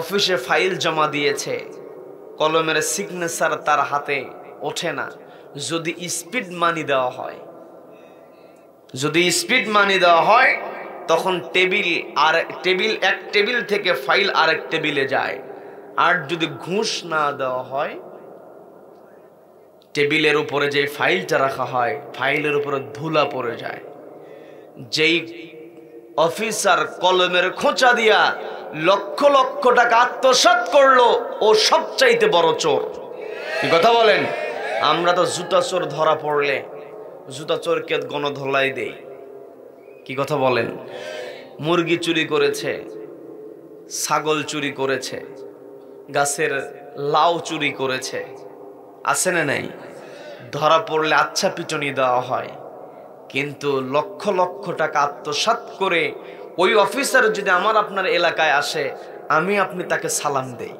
অফিসে ফাইল জমা দিয়েছে, কলমের সিগনেচার তার হাতে ওঠে না। যদি স্পিড মানি দেওয়া হয়, যদি স্পিড মানি দেওয়া হয়, তখন এক টেবিল থেকে ফাইল আরেক টেবিলে যায়। আর যদি ঘুষ না দেওয়া হয়, টেবিলের উপরে যে ফাইলটা রাখা হয়, ফাইলের উপরে ধুলা পড়ে যায়। যেই অফিসার কলমের খোঁচা দিয়া লক্ষ লক্ষ টাকা আত্মসাৎ করলো, ও সবচাইতে বড় চোর। কি কথা বলেন? আমরা তো জুতা চোর ধরা পড়লে জুতা চোরকে গণধোলাই দেই। কি কথা বলেন? মুরগি চুরি করেছে, ছাগল চুরি করেছে, গাছের লাউ চুরি করেছে, আছে না নাই? ধরা পড়লে আচ্ছা পিটনি দেওয়া হয়। কিন্তু লক্ষ লক্ষ টাকা আত্মসাৎ করে ওই অফিসার যদি আমার আপনার এলাকায় আসে, আপনি তাকে সালাম দেই।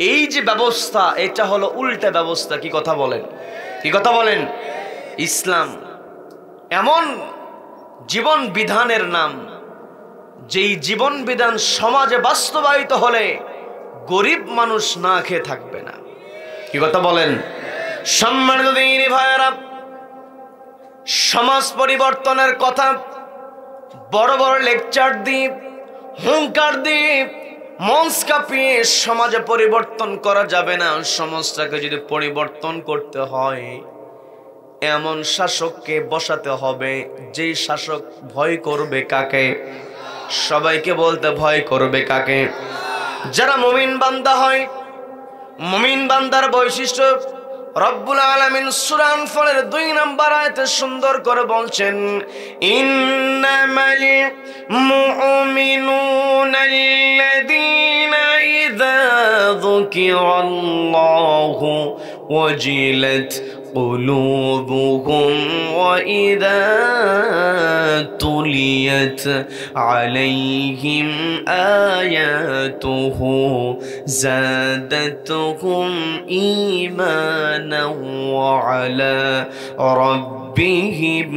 এই যে ব্যবস্থা, এটা হলো উল্টা ব্যবস্থা। কি কথা বলেন? কি কথা বলেন? ইসলাম এমন জীবন বিধানের নাম, যেই জীবন বিধান সমাজে বাস্তবায়িত হলে গরিব মানুষ না খেয়ে থাকবে না। কি কথা বলেন? সম্মানিত দিনী ভাইয়েরা, সমাজ পরিবর্তনের কথা বড় বড় লেকচার দিয়ে, হুঙ্কার দিয়ে, মঞ্চ কাঁপিয়ে সমাজে পরিবর্তন করা যাবে না। সমাজটাকে যদি পরিবর্তন করতে হয়, এমন শাসককে বসাতে হবে যেই শাসক ভয় করবে কাকে? সবাইকে বলতে ভয় করবে কাকে? যারা মুমিন বান্দা হয়। মুমিন বান্দার বৈশিষ্ট্য রব্বুল আলামিন সূরা আনফালের 2 নম্বর আয়াতে সুন্দর করে বলছেন, ইন্নামাল মুমিনুনা আল্লাযীনা ইযা যুকিরাল্লাহু ওয়াজিলাত قلوبهم وإذا تليت عليهم آياته زادتهم إيمانا وعلى ربهم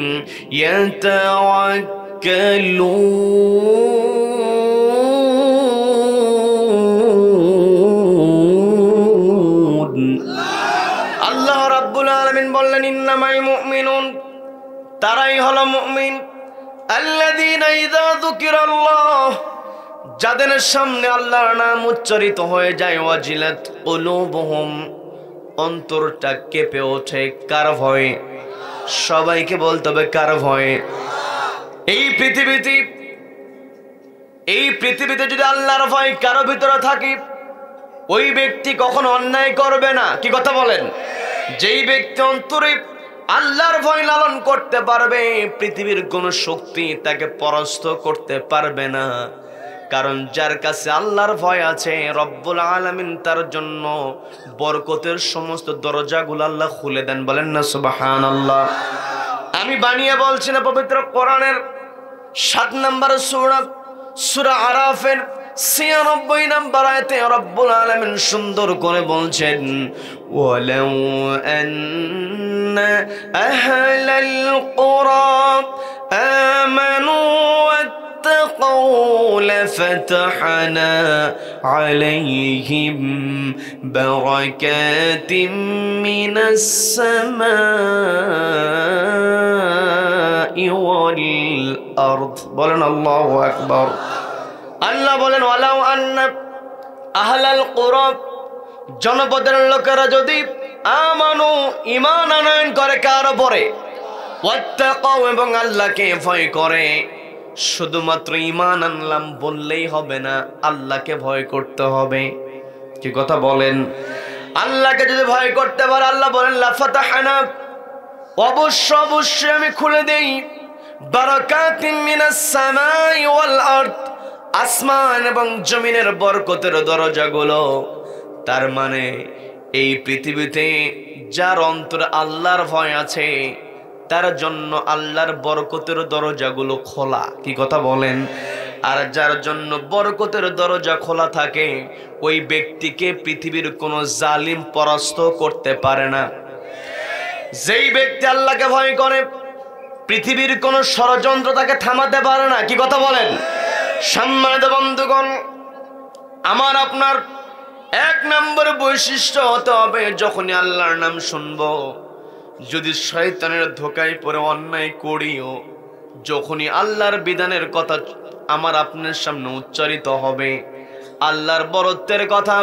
يتوكلون। বললেন ইন্নামাল মুমিনুন, তারাই হলো মুমিন, আল্লাযীনা ইযা যুকিরাল্লাহ, যাদের সামনে আল্লাহর নাম উচ্চারিত হয়ে যায়, ওয়াজিলাত কুলুবুহুম, অন্তরটা কেঁপে ওঠে। কার ভয়ে? সবাইকে বলতে হবে কার ভয়ে? এই পৃথিবীতে যদি আল্লাহর ভয় কারো ভিতরে থাকে, ওই ব্যক্তি কখনো অন্যায় করবে না। কি কথা বলেন? যেই ব্যক্তি অন্তরে আল্লাহর ভয় লালন করতে পারবে, পৃথিবীর কোন শক্তি তাকে পরাস্ত করতে পারবে না। কারণ যার কাছে আল্লাহর ভয় আছে রব্বুল আলামিন তার জন্য বরকতের সমস্ত দরজাগুলো আল্লাহ খুলে দেন। বলেন না সুবহানাল্লাহ। আমি বানিয়ে বলছি না, পবিত্র কোরআনের 7 নম্বর সূরা আরাফের 96 নম্বর আয়াতে রব্বুল আলামিন সুন্দর করে বলছেন, ওয়ালাউ আন্না আহলাল কুরা আমানু ওয়াত্তাকাউ লাফাতাহনা আলাইহিম বারাকাতিম মিনাস সামাই ওয়াল আরদ। বলেন আল্লাহু আকবার। আল্লাহ বলেন, ওয়ালাউ আন্না আহলাল কুরা, জনপদের লোকেরা যদি আমানু ঈমান আনয়ন করে কার উপরে, ওয়াত্তাকাউ এবং আল্লাহকে ভয় করে। শুধুমাত্র ঈমান আনলাম বললেই হবে না, আল্লাহকে ভয় করতে হবে। কি কথা বলেন? আল্লাহকে যদি ভয় করতে পারে, আল্লাহ বলেন লাফাতাহনা, অবশ্যই আমি খুলে দেই বারাকাতিম মিনাস সামাই ওয়াল আরদ, আসমান এবং জমিনের বরকতের দরজাগুলো। তার মানে এই পৃথিবীতে যার অন্তরে আল্লাহর ভয় আছে তার জন্য আল্লাহর বরকতের দরজাগুলো খোলা। কি কথা বলেন? আর যার জন্য বরকতের দরজা খোলা থাকে ওই ব্যক্তিকে পৃথিবীর কোনো জালিম পরাস্ত করতে পারে না। যেই ব্যক্তি আল্লাহকে ভয় করে পৃথিবীর কোনো ষড়যন্ত্র তাকে থামাতে পারে না। কি কথা বলেন? সম্মানিত বন্ধুগণ, আমার আপনার 1 নম্বর বৈশিষ্ট্য হতে হবে, যখনই আল্লাহর নাম শুনবো, যদি শয়তানের ধোঁকায় পড়ে অন্যায় করিও, যখনই আল্লাহর বিধানের কথা আমার আপনার সামনে উচ্চারিত হবে, আল্লাহর বরত্বের কথা,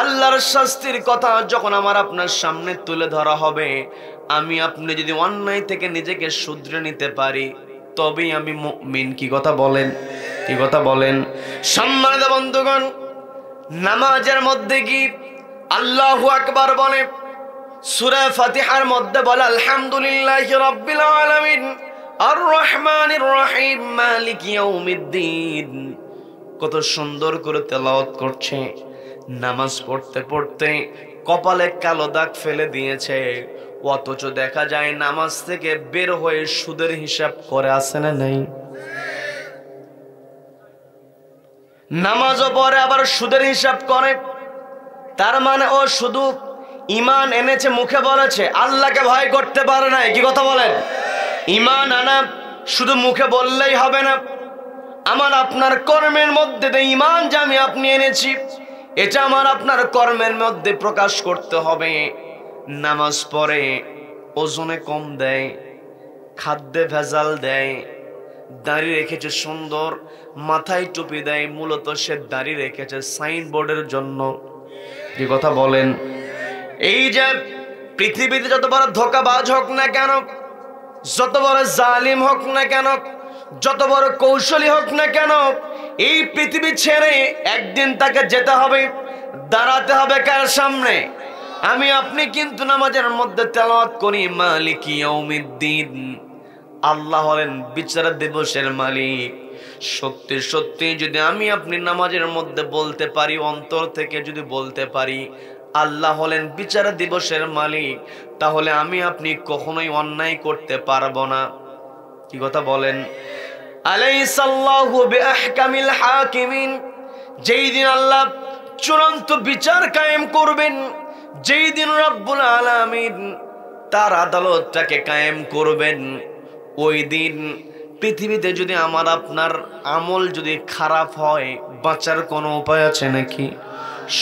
আল্লাহর শাস্তির কথা যখন আমার আপনার সামনে তুলে ধরা হবে, আমি আপনি যদি অন্যায় থেকে নিজেকে শুধরে নিতে পারি তবেই আমি মুমিন। কি কথা বলেন? কি কথা বলেন? সম্মানিত বন্ধুগণ, নামাজের মধ্যে কি আল্লাহু আকবার বলে, সূরা ফাতিহার মধ্যে বলে আলহামদুলিল্লাহি রাব্বিল আলামিন আর রহমানির রহিম মালিক ইয়াউমিদ্দিন। কত সুন্দর করে তেলাওয়াত করছে। নামাজ পড়তে পড়তে কপালে কালো দাগ ফেলে দিয়েছে, অথচ দেখা যায় নামাজ থেকে বের হয়ে সুদের হিসাব করে আসে না নাই? নামাজও পড়ে আবার সুদের হিসাব করে। তার মানে ও শুধু ঈমান এনেছে, মুখে বলেছে, আল্লাহকে ভয় করতে পারে না। কি কথা বলেন? ঈমান আনা শুধু মুখে বললেই হবে না, আমার আপনার কর্মের মধ্যে ঈমান যে আমি আপনি এনেছি এটা আমার আপনার কর্মের মধ্যে প্রকাশ করতে হবে। নামাজ পড়ে ওজনে কম দেয়, খাদ্যে ভেজাল দেয়, দাড়ি রেখেছে সুন্দর, মাথায় টুপি দেয়, মূলত সে দাড়ি রেখেছে সাইনবোর্ডের জন্য। কি কথা বলেন? এই যে পৃথিবীতে যত বড় ধোঁকাবাজ হোক না কেন, যত বড় জালিম হোক না কেন, যত বড় কৌশলী হোক না কেন, এই পৃথিবী ছেড়ে একদিন তাকে যেতে হবে, দাঁড়াতে হবে কার সামনে? আমি আপনি কিন্তু নামাজের মধ্যে তেলাওয়াত করি মালিক ইয়াউমিদ্দিন, আল্লাহ হলেন বিচার দিবসের মালিক। সত্যি সত্যি যদি আমি আপনি নামাজের মধ্যে বলতে পারি, অন্তর থেকে যদি বলতে পারি আল্লাহ হলেন বিচার দিবসের মালিক, তাহলে আমি আপনি কখনোই অন্যায় করতে পারবো না। কি কথা বলেন? আলাইসাল্লাহু বিআহকামিল হাকিমিন, যেই দিন আল্লাহ চূড়ান্ত বিচার কায়েম করবেন, যেই দিন রব্বুল আলামিন তার আদালতটাকে কায়েম করবেন, ওই দিন পৃথিবীতে যদি আমার আপনার আমল যদি খারাপ হয়, বাঁচার কোনো উপায় আছে নাকি?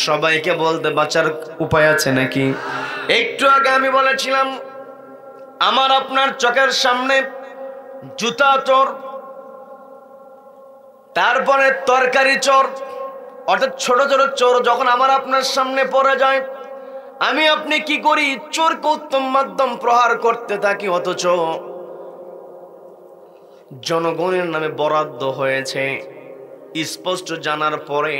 সবাইকে বলতে বাঁচার উপায় আছে নাকি? একটু আগে আমি বলেছিলাম আমার আপনার চোখের সামনে জুতা চোর, তারপরে তরকারি চোর, অর্থাৎ ছোট ছোট চোর যখন আমার আপনার সামনে পড়ে যায়, আমি আপনি কি করি? চোরকে উত্তম মাধ্যম প্রহার করতে থাকি, অথচ জনগণের নামে বরাদ্দ হয়েছে, স্পষ্ট জানার পরে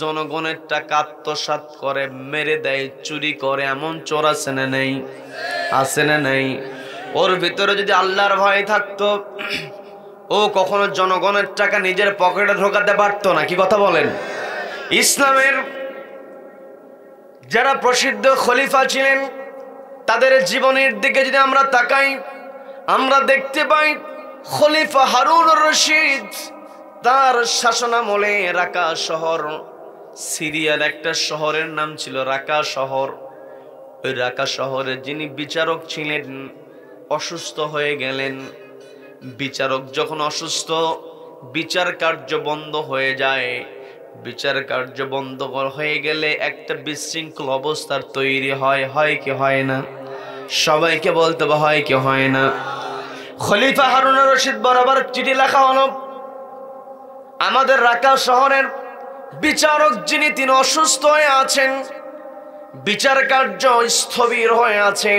জনগণের টাকা আত্মসাৎ করে মেরে দেয়, চুরি করে, এমন চোর আছে না নেই? আছে না নেই? ওর ভিতরে যদি আল্লাহর ভয় থাকতো, ও কখনো জনগণের টাকা নিজের পকেটে ঢোকাতে পারতো না, কি কথা বলেন? ইসলামের যারা প্রসিদ্ধ খলিফা ছিলেন তাদের জীবনের দিকে যদি আমরা তাকাই, আমরা দেখতে পাই খলিফা হারুন রশিদ তার শাসনামলে রাকা শহর, সিরিয়ার একটা শহরের নাম ছিল রাকা শহর, ওই রাকা শহরে যিনি বিচারক ছিলেন অসুস্থ হয়ে গেলেন। বিচারক যখন অসুস্থ, বিচার কার্য বন্ধ হয়ে যায়। বিচার কার্য বন্ধ হয়ে গেলে একটা বিশৃঙ্খল অবস্থার তৈরি হয়, হয় কি হয় না? সবাইকে বলতে হবে হয় কি হয় না? খলিফা হারুন রশিদ বরাবর চিঠি লেখা হলো, আমাদের রাকা শহরের বিচারক যিনি তিনি অসুস্থ হয়ে আছেন, বিচার কার্য স্থবির হয়ে আছে,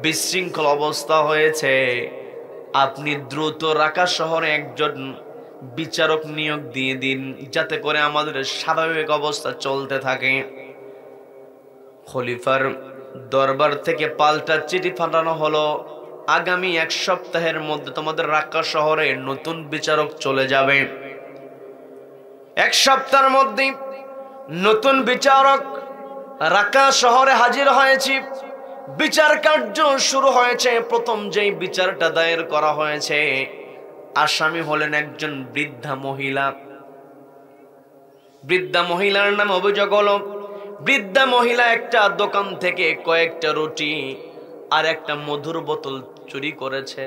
বিশৃঙ্খল অবস্থা হয়েছে, আপনি দ্রুত রাকা শহরে একজন বিচারক নিয়োগ দিয়ে দিন যাতে করে আমাদের স্বাভাবিক অবস্থা চলতে থাকে। খলিফার দরবার থেকে পাল্টা চিঠি পাঠানো হলো, আগামী 1 সপ্তাহের মধ্যে তোমাদের রাকা শহরে নতুন বিচারক চলে যাবে। 1 সপ্তাহের মধ্যে নতুন বিচারক রাকা শহরে হাজির হয়েছে। বিচার কার্য শুরু হয়েছে। প্রথম যেই বিচারটা দায়ের করা হয়েছে, আসামি হলেন একজন বৃদ্ধা মহিলা। বৃদ্ধা মহিলার নাম অভিযোগ হলো, বৃদ্ধা মহিলা একটা দোকান থেকে কয়েকটা রুটি আর একটা মধুর বোতল চুরি করেছে।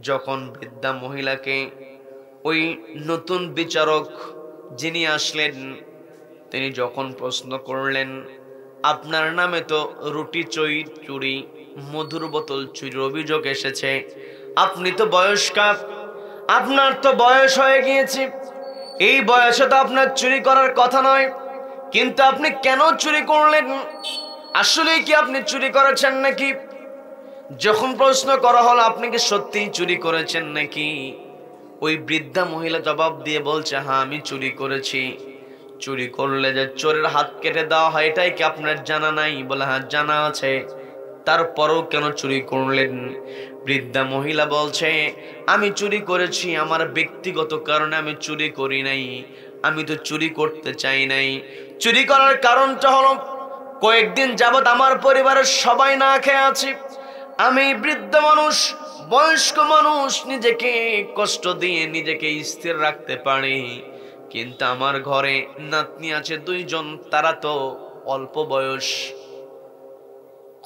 যখন বৃদ্ধা মহিলাকে ওই নতুন বিচারক যিনি আসলেন তিনি যখন প্রশ্ন করলেন, আপনার নামে তো রুটি চুরি, মধুর বোতল চুরির অভিযোগ এসেছে, আপনি তো বয়স্কা, আপনার তো বয়স হয়ে গিয়েছে, এই বয়সে তো আপনার চুরি করার কথা নয়, কিন্তু আপনি কেন চুরি করলেন? আসলে কি আপনি চুরি করেছেন নাকি? যখন প্রশ্ন করা হলো আপনি কি সত্যিই চুরি করেছেন নাকি, ওই বৃদ্ধা মহিলা জবাব দিয়ে বলছে, হ্যাঁ আমি চুরি করেছি। চুরি করলে যে চোরের হাত কেটে দেওয়া হয় এটাই কি আপনার জানা নাই? বলে হ্যাঁ জানা আছে। তারপরেও কেন চুরি করলেন? বৃদ্ধা মহিলা বলছে, আমি চুরি করেছি আমার ব্যক্তিগত কারণে, আমি চুরি করি নাই, আমি তো চুরি করতে চাই নাই। চুরি করার কারণটা হলো কয়েকদিন যাবত আমার পরিবারের সবাই না খেয়ে আছি, আমি বৃদ্ধ মানুষ, বয়স্ক মানুষ, নিজেকে কষ্ট দিয়ে নিজেকে স্থির রাখতে পারি, কিন্তু আমার ঘরে নাতনি আছে 2 জন, তারা তো অল্প বয়স,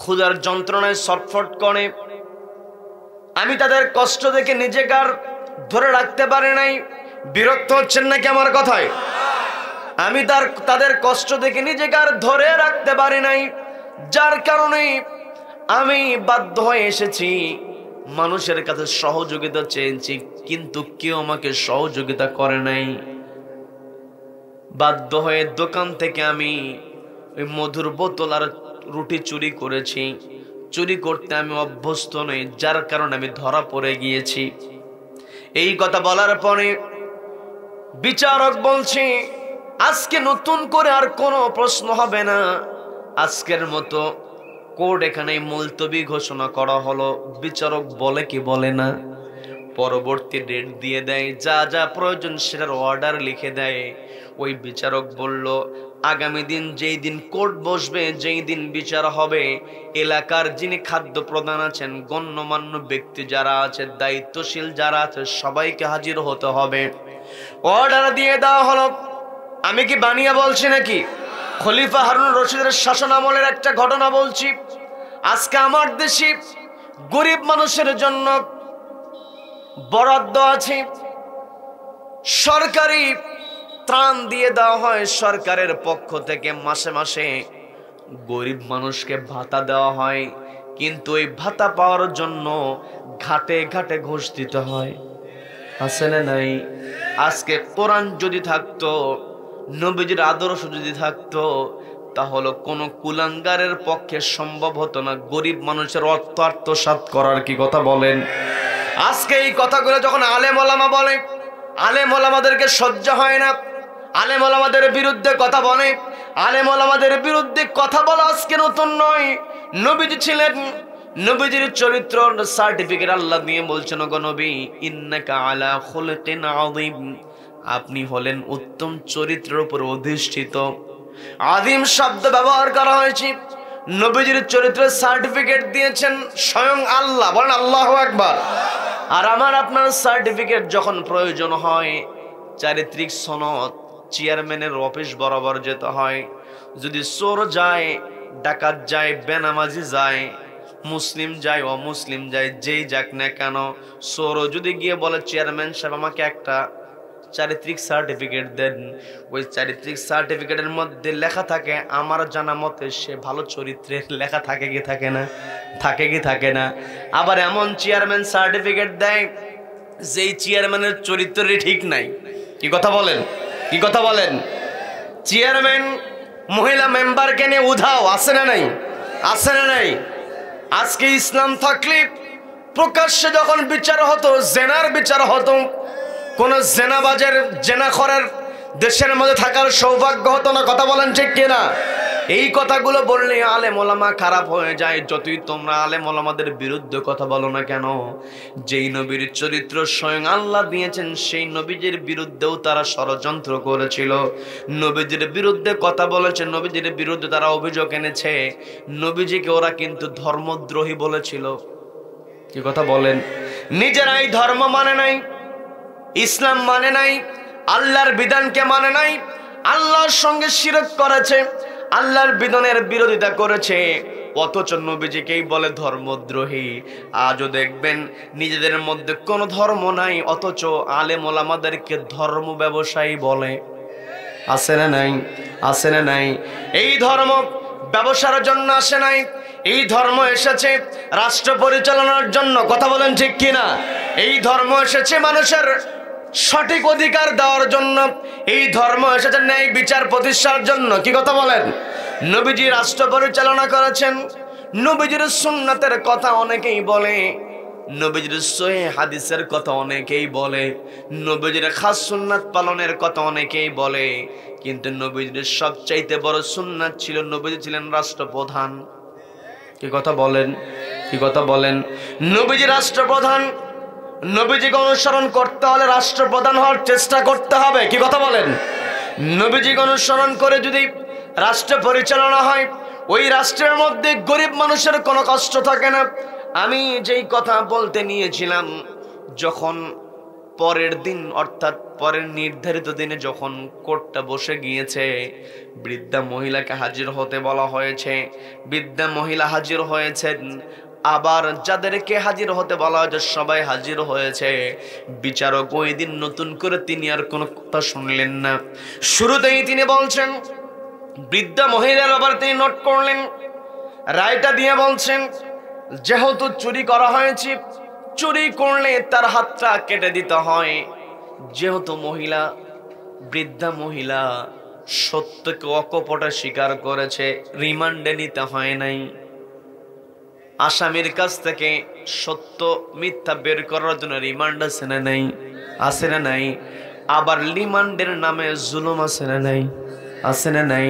ক্ষুধার যন্ত্রণায় ছটফট করে, আমি তাদের কষ্ট দেখে নিজেকে আর ধরে রাখতে পারি নাই। বিরক্ত হচ্ছেন নাকি আমার কথায়? আমি তাদের কষ্ট দেখে নিজেকে আর ধরে রাখতে পারি নাই, যার কারণে আমি বাধ্য হয়ে এসেছি, মানুষের কাছে সহযোগিতা চেয়েছি, কিন্তু কেউ আমাকে সহযোগিতা করে নাই। বাধ্য হয়ে দোকান থেকে আমি ওই মধুর বোতল আর রুটি চুরি করেছি। চুরি করতে আমি অভ্যস্ত নই, যার কারণে আমি ধরা পড়ে গিয়েছি। এই কথা বলার পরে বিচারক বলছে, আজকে নতুন করে আর কোনো প্রশ্ন হবে না, আজকের মতো কোর্ট এখানে মুলতবি ঘোষণা করা হলো। বিচারক বলে কি বলে না, পরবর্তী ডেট দিয়ে দেয়, যা যা প্রয়োজন সেটার অর্ডার লিখে দেয়। ওই বিচারক বলল, আগামী দিন যেই দিন কোর্ট বসবে, যেই দিন বিচার হবে, এলাকার যিনি খাদ্য প্রধান আছেন, গণ্যমান্য ব্যক্তি যারা আছে, দায়িত্বশীল যারা আছে, সবাইকে হাজির হতে হবে। অর্ডার দিয়ে দেওয়া হলো। আমি কি বানিয়ে বলছি নাকি? খলিফা হারুন রশিদের শাসন আমলের একটা ঘটনা বলছি। আজকে আমার দেশে গরিব মানুষের জন্য বরাদ্দ আছে, সরকারি ত্রাণ দিয়ে দেওয়া হয়, সরকারের পক্ষ থেকে মাসে মাসে গরিব মানুষকে ভাতা দেওয়া হয়, কিন্তু ওই ভাতা পাওয়ার জন্য ঘাটে ঘাটে ঘুষ দিতে হয়, আছে না নাই? আজকে কোরআন যদি থাকতো, নবীজির আদর্শ যদি থাকতো, তাহলে কোনো কুলাঙ্গারের পক্ষে সম্ভব হতো না গরিব মানুষের অর্থ আত্মসাৎ করার। কি কথা বলেন? আজকে এই কথাগুলো যখন আলেম ওলামা বলে, আলেম ওলামাদেরকে সহ্য হয় না, আলেম ওলামাদের বিরুদ্ধে কথা বলে। আলেম ওলামাদের বিরুদ্ধে কথা বলা আজকে নতুন নয়। নবীজি ছিলেন নবীজির চরিত্র সার্টিফিকেট আল্লাহ দিয়ে বলছেন, ওগো নবী, ইন্নাকা আলা খুলুকিন আযীম, আপনি হলেন উত্তম চরিত্রের উপর অধিষ্ঠিত। আযীম শব্দ ব্যবহার করা হয়েছে, নবীজির চরিত্রের সার্টিফিকেট দিয়েছেন স্বয়ং আল্লাহ। বলেন আল্লাহু আকবার। আর আমার আপনার সার্টিফিকেট যখন প্রয়োজন হয়, চারিত্রিক সনদ চেয়ারম্যানের অফিস বরাবর যেতে হয়। যদি চোর যায়, ডাকাত যায়, বেনামাজি যায়, মুসলিম যায়, অমুসলিম যায়, যেই যাক না কেন, চোরও যদি গিয়ে বলে চেয়ারম্যান সাহেব আমাকে একটা চারিত্রিক সার্টিফিকেট দেন, ওই চারিত্রিক সার্টিফিকেটের মধ্যে লেখা থাকে আমার জানা মতে সে ভালো চরিত্রের। লেখা থাকে কি থাকে না? থাকে কি থাকে না? আবার এমন চেয়ারম্যান সার্টিফিকেট দেয় যেই চেয়ারম্যানের চরিত্রই ঠিক নাই। কি কথা বলেন? কি কথা বলেন? চেয়ারম্যান মহিলা মেম্বারকে নিয়ে উধাও, আছে না নাই? আছে না নাই? আজকে ইসলাম থাকলে প্রকাশ্যে যখন বিচার হতো, জেনার বিচার হতো, কোন জেনাবাজের জেনাখরের দেশের মধ্যে থাকার সৌভাগ্য হতো না। কথা বলেন ঠিক কিনা? এই কথাগুলো বললে আলেম ওলামা খারাপ হয়ে যায়। যতই তোমরা আলেম ওলামাদের বিরুদ্ধে কথা বলো না কেন, যেই নবীর চরিত্র স্বয়ং আল্লাহ দিয়েছেন সেই নবীজির বিরুদ্ধেও তারা ষড়যন্ত্র করেছিল, নবীজির বিরুদ্ধে কথা বলেছে, নবীজির বিরুদ্ধে তারা অভিযোগ এনেছে। নবীজিকে ওরা কিন্তু ধর্মদ্রোহী বলেছিল। কি কথা বলেন? নিজেরাই ধর্ম মানে নাই, ইসলাম মানে নাই, আল্লাহর বিধানকে মানে নাই, আল্লাহর সঙ্গে শিরক করেছে, আল্লাহর বিধানের বিরোধিতা করেছে, অথচ নবীজিকেই বলে ধর্মদ্রোহী। আজও দেখবেন নিজেদের মধ্যে কোনো ধর্ম নাই, অথচ আলেম ওলামাদেরকে ধর্ম ব্যবসায়ী বলে। আছে না নাই? আছে না নাই? এই ধর্ম ব্যবসার জন্য আসে নাই, এই ধর্ম এসেছে রাষ্ট্র পরিচালনার জন্য। কথা বলেন ঠিক কিনা? এই ধর্ম এসেছে মানুষের সঠিক অধিকার দেওয়ার জন্য, এই ধর্ম এসেছে ন্যায় বিচার প্রতিষ্ঠার জন্য। কি কথা বলেন? নবীজি রাষ্ট্র পরিচালনা করেছেন, নবীজির সুন্নাতের কথা অনেকেই বলে, নবীজির সহিহ হাদিসের কথা অনেকেই বলে, নবীজির খাস সুন্নাত পালনের কথা অনেকেই বলে, কিন্তু নবীজির সবচাইতে বড় সুন্নাত ছিল নবীজি ছিলেন রাষ্ট্রপ্রধান। কি কথা বলেন? কি কথা বলেন? নবীজি রাষ্ট্রপ্রধান, নবীজিকে অনুসরণ করতে হলে রাষ্ট্রপ্রধান হওয়ার চেষ্টা করতে হবে। কি কথা বলেন? নবীজিকে অনুসরণ করে যদি রাষ্ট্র পরিচালনা হয়, ওই রাষ্ট্রের মধ্যে গরিব মানুষের কোনো কষ্ট থাকে না। আমি যেই কথা বলতে নিয়েছিলাম, যখন পরের দিন অর্থাৎ পরের নির্ধারিত দিনে যখন কোর্টটা বসে গিয়েছে, বৃদ্ধা মহিলাকে হাজির হতে বলা হয়েছে, বৃদ্ধা মহিলা হাজির হয়েছেন, আবার যাদেরকে হাজির হতে বলা হয়েছে সবাই হাজির হয়েছে। বিচারক ওই দিন নতুন করে তিনি আর কোনো কথা শুনলেন না। শুরুতেই তিনি বলছেন, বৃদ্ধা মহিলার আবার তিনি নোট করলেন, রায়টা দিয়ে বলছেন যেহেতু চুরি করা হয়েছে, চুরি করলে তার হাতটা কেটে দিতে হয়। যেহেতু মহিলা, বৃদ্ধা মহিলা সত্যকে অকপটে স্বীকার করেছে, রিমান্ডে নিতে হয় নাই। আসামির কাছ থেকে সত্য মিথ্যা বের করার জন্য রিমান্ড আছে না নাই? আছে না নাই? আবার রিমান্ডের নামে জুলুম আছে না নাই? আছে না নাই?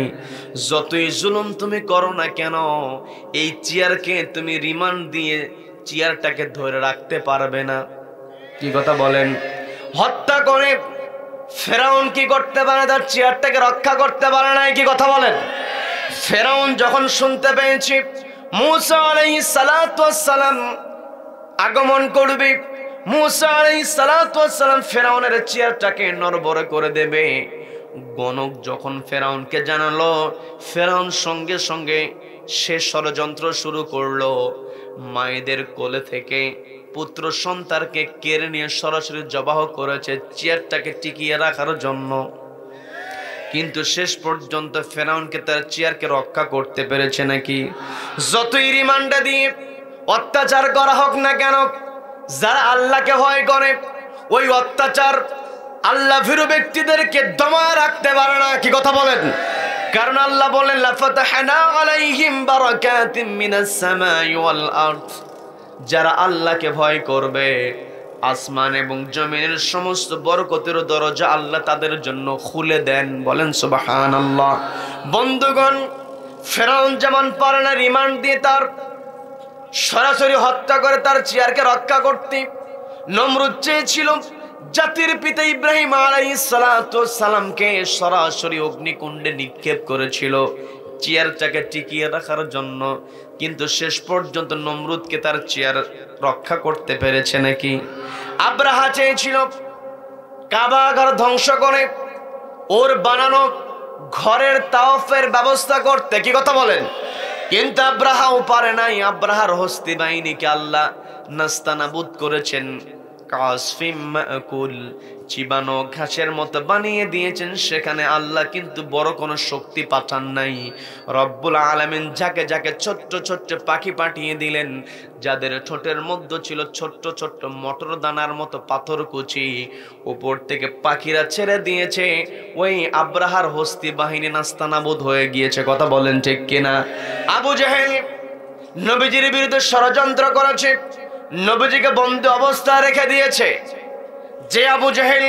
যতই জুলুম তুমি করো না কেন, এই চেয়ারকে তুমি রিমান্ড দিয়ে চেয়ারটাকে ধরে রাখতে পারবে না। কি কথা বলেন? হত্যা করে ফেরাউন কি করতে পারে? তার চেয়ারটাকে রক্ষা করতে পারে না। কি কথা বলেন? ফেরাউন যখন শুনতে পেয়েছে মুসা আলাইহিস সালাতু ওয়াস সালাম আগমন করবে, মুসা আলাইহিস সালাতু ওয়াস সালাম ফেরাউনের চেয়ারটাকে নড়বড়ে করে দেবে, গণক যখন ফেরাউনকে জানালো, ফেরাউন সঙ্গে সঙ্গে সে ষড়যন্ত্র শুরু করলো। মায়েদের কোলে থেকে পুত্র সন্তানকে কেড়ে নিয়ে সরাসরি জবাহ করেছে চেয়ারটাকে টিকিয়ে রাখার জন্য। কিন্তু শেষ পর্যন্ত ফেরাউনকে তার চেয়ারকে রক্ষা করতে পেরেছে নাকি? যতই রিমান্ডে দিয়ে অত্যাচার করা হোক না কেন, যারা আল্লাহকে ভয় করে ওই অত্যাচার আল্লাহ ভীরু ব্যক্তিদেরকে দমায় রাখতে পারে না। কি কথা বলেন? কারণ আল্লাহ বলেন লাফাতাহনা আলাইহিম বারাকাতিম মিনাস সামাই ওয়াল আরদ, যারা আল্লাহকে ভয় করবে আসমান এবং জমিনের সমস্ত বরকতের দরজা আল্লাহ তাদের জন্য খুলে দেন। বলেন সুবহানাল্লাহ। বন্ধুগণ, ফেরাউন যেমন পারে না রিমান্ড দিয়ে তার সরাসরি হত্যা করে তার চেয়ারকে রক্ষা করতে নমরুদ চেয়েছিল জাতির পিতা ইব্রাহিম আলাইহিস সালাতু সালামকে সরাসরি অগ্নিকুণ্ডে নিক্ষেপ করেছিল চেয়ারটাকে টিকিয়ে রাখার জন্য, কিন্তু শেষ পর্যন্ত নমরুদকে তার চেয়ার রক্ষা করতে পেরেছে নাকি? আব্রাহা চেয়েছিল কাবা ঘর ধ্বংস করে ওর বানানো ঘরের তাওয়াফের ব্যবস্থা করতে, কি কথা বলেন? কিন্তু আব্রাহাও পারে নাই। আব্রাহার হস্তি বাহিনীকে আল্লাহ নাস্তানাবুদ করেছেন, কাসফিম মাকুল, চিবানো ঘাসের মতো বানিয়ে দিয়েছেন। সেখানে আল্লাহ কিন্তু বড় কোনো শক্তি পাঠান নাই। রব্বুল আলামিন যাকে যাকে ছোট্ট ছোট্ট পাখি পাঠিয়ে দিলেন, যাদের ঠোঁটের মধ্যে ছিল ছোট্ট ছোট্ট মটর দানার মতো পাথর কুচি, উপর থেকে পাখিরা ছেড়ে দিয়েছে। ওই আব্রাহার হস্তি বাহিনী নাস্তানাবুদ হয়ে গিয়েছে। কথা বলেন ঠিক কিনা? আবু জেহেল নবীজির বিরুদ্ধে ষড়যন্ত্র করেছে, নবীজিকে বন্দি অবস্থায় রেখে দিয়েছে। যে আবু জেহেল,